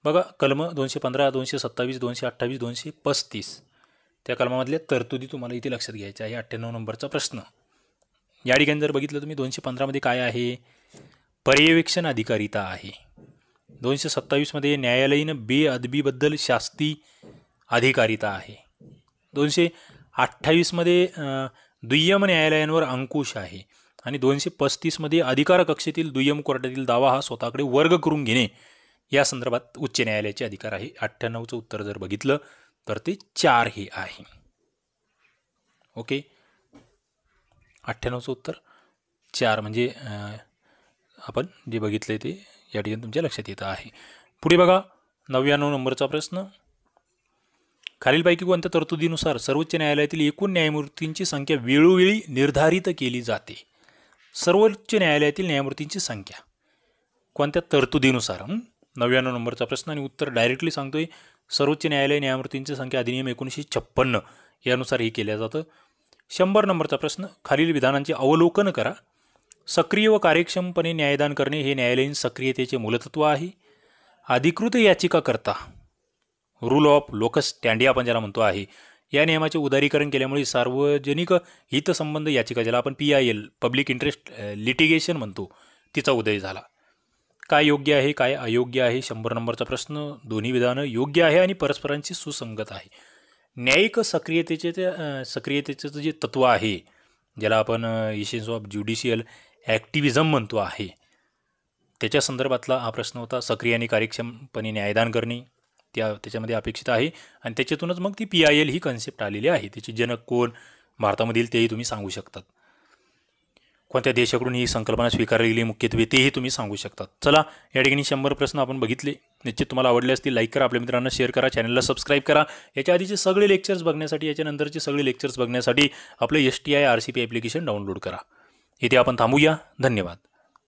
Speaker 1: बघा, कलम 215, 227, 228, 235 त्या कलमामधल्या तरतुदी तुम्हाला इथे लक्षात घ्यायच्या आहे. 98 नंबरचा प्रश्न. या ठिकाणी जर बघितलं तुम्ही, 215 मध्ये काय आहे? पर्यवेक्षण अधिकारिता आहे. 227 न्यायालयीन बेअदबीबद्दल शास्ती अधिकारिता आहे. 228 दुय्यम न्यायालयांवर अंकुश आहे. आणि 235 अधिकार कक्षेतील दुय्यम कोर्टातील दावा हा स्वतःकडे वर्ग करून घेणे या संदर्भात उच्च न्यायालयाचे अधिकार आहे. 98चं उत्तर जर बघितलं तर ते 4 हे आहे. ओके, 98चं उत्तर 4 म्हणजे आपण जे बघितले ते या ठिकाणी तुमच्या लक्षात येतं आहे. पुढे बघा, 99 नंबरचा प्रश्न. खालीलपैकी कोणत्या तरतुदीनुसार सर्वोच्च न्यायालयातील एकूण न्यायमूर्तींची संख्या वेळोवेळी निर्धारित केली जाते? सर्वोच्च न्यायालयातील न्यायमूर्तींची संख्या कोणत्या तरतुदीनुसार? 99 नंबरचा प्रश्न, आणि उत्तर डायरेक्टली सांगतोय, सर्वोच्च न्यायालय न्यायमूर्तींची संख्या अधिनियम 1956 यानुसार हे केलं जातं. 100 नंबरचा प्रश्न. खालील विधानांचे अवलोकन करा. सक्रिय व कार्यक्षमपणे न्यायदान करणे हे न्यायालयीन सक्रियतेचे मूलतत्व आहे. अधिकृत याचिकाकर्ता, रूल ऑफ लोकस स्टँडी आपण ज्याला म्हणतो आहे, या नियमाचे उदारीकरण केल्यामुळे सार्वजनिक हितसंबंध याचिका, ज्याला आपण PIL पब्लिक इंटरेस्ट लिटिगेशन म्हणतो, तिचा उदय झाला. काय योग्य आहे, काय अयोग्य आहे? 100 नंबरचा प्रश्न. दोन्ही विधानं योग्य आहे आणि परस्परांशी सुसंगत आहे. न्यायिक सक्रियतेचं जे तत्व आहे, ज्याला आपण इसेन्स ऑफ ज्युडिशियल ॲक्टिव्हिजम म्हणतो आहे, त्याच्या संदर्भातला हा प्रश्न होता. सक्रिय आणि कार्यक्षमपणे न्यायदान करणे त्याच्यामध्ये अपेक्षित आहे, आणि त्याच्यातूनच मग ती PIL ही कन्सेप्ट आलेली आहे. त्याची जनक कोण, भारतामधील तेही तुम्ही सांगू शकतात. कोणत्या देशाकडून ही संकल्पना स्वीकारली गेली मुख्यत्वे तेही तुम्ही सांगू शकतात. चला, या ठिकाणी 100 प्रश्न आपण बघितले. निश्चित तुम्हाला आवडले असतील. लाईक करा, आपल्या मित्रांना शेअर करा, चॅनलला सबस्क्राईब करा. याच्या आधीचे सगळे लेक्चर्स बघण्यासाठी, याच्यानंतरचे सगळे लेक्चर्स बघण्यासाठी आपलं STI RCP ॲप्लिकेशन डाउनलोड करा. इथे आपण थांबूया. धन्यवाद.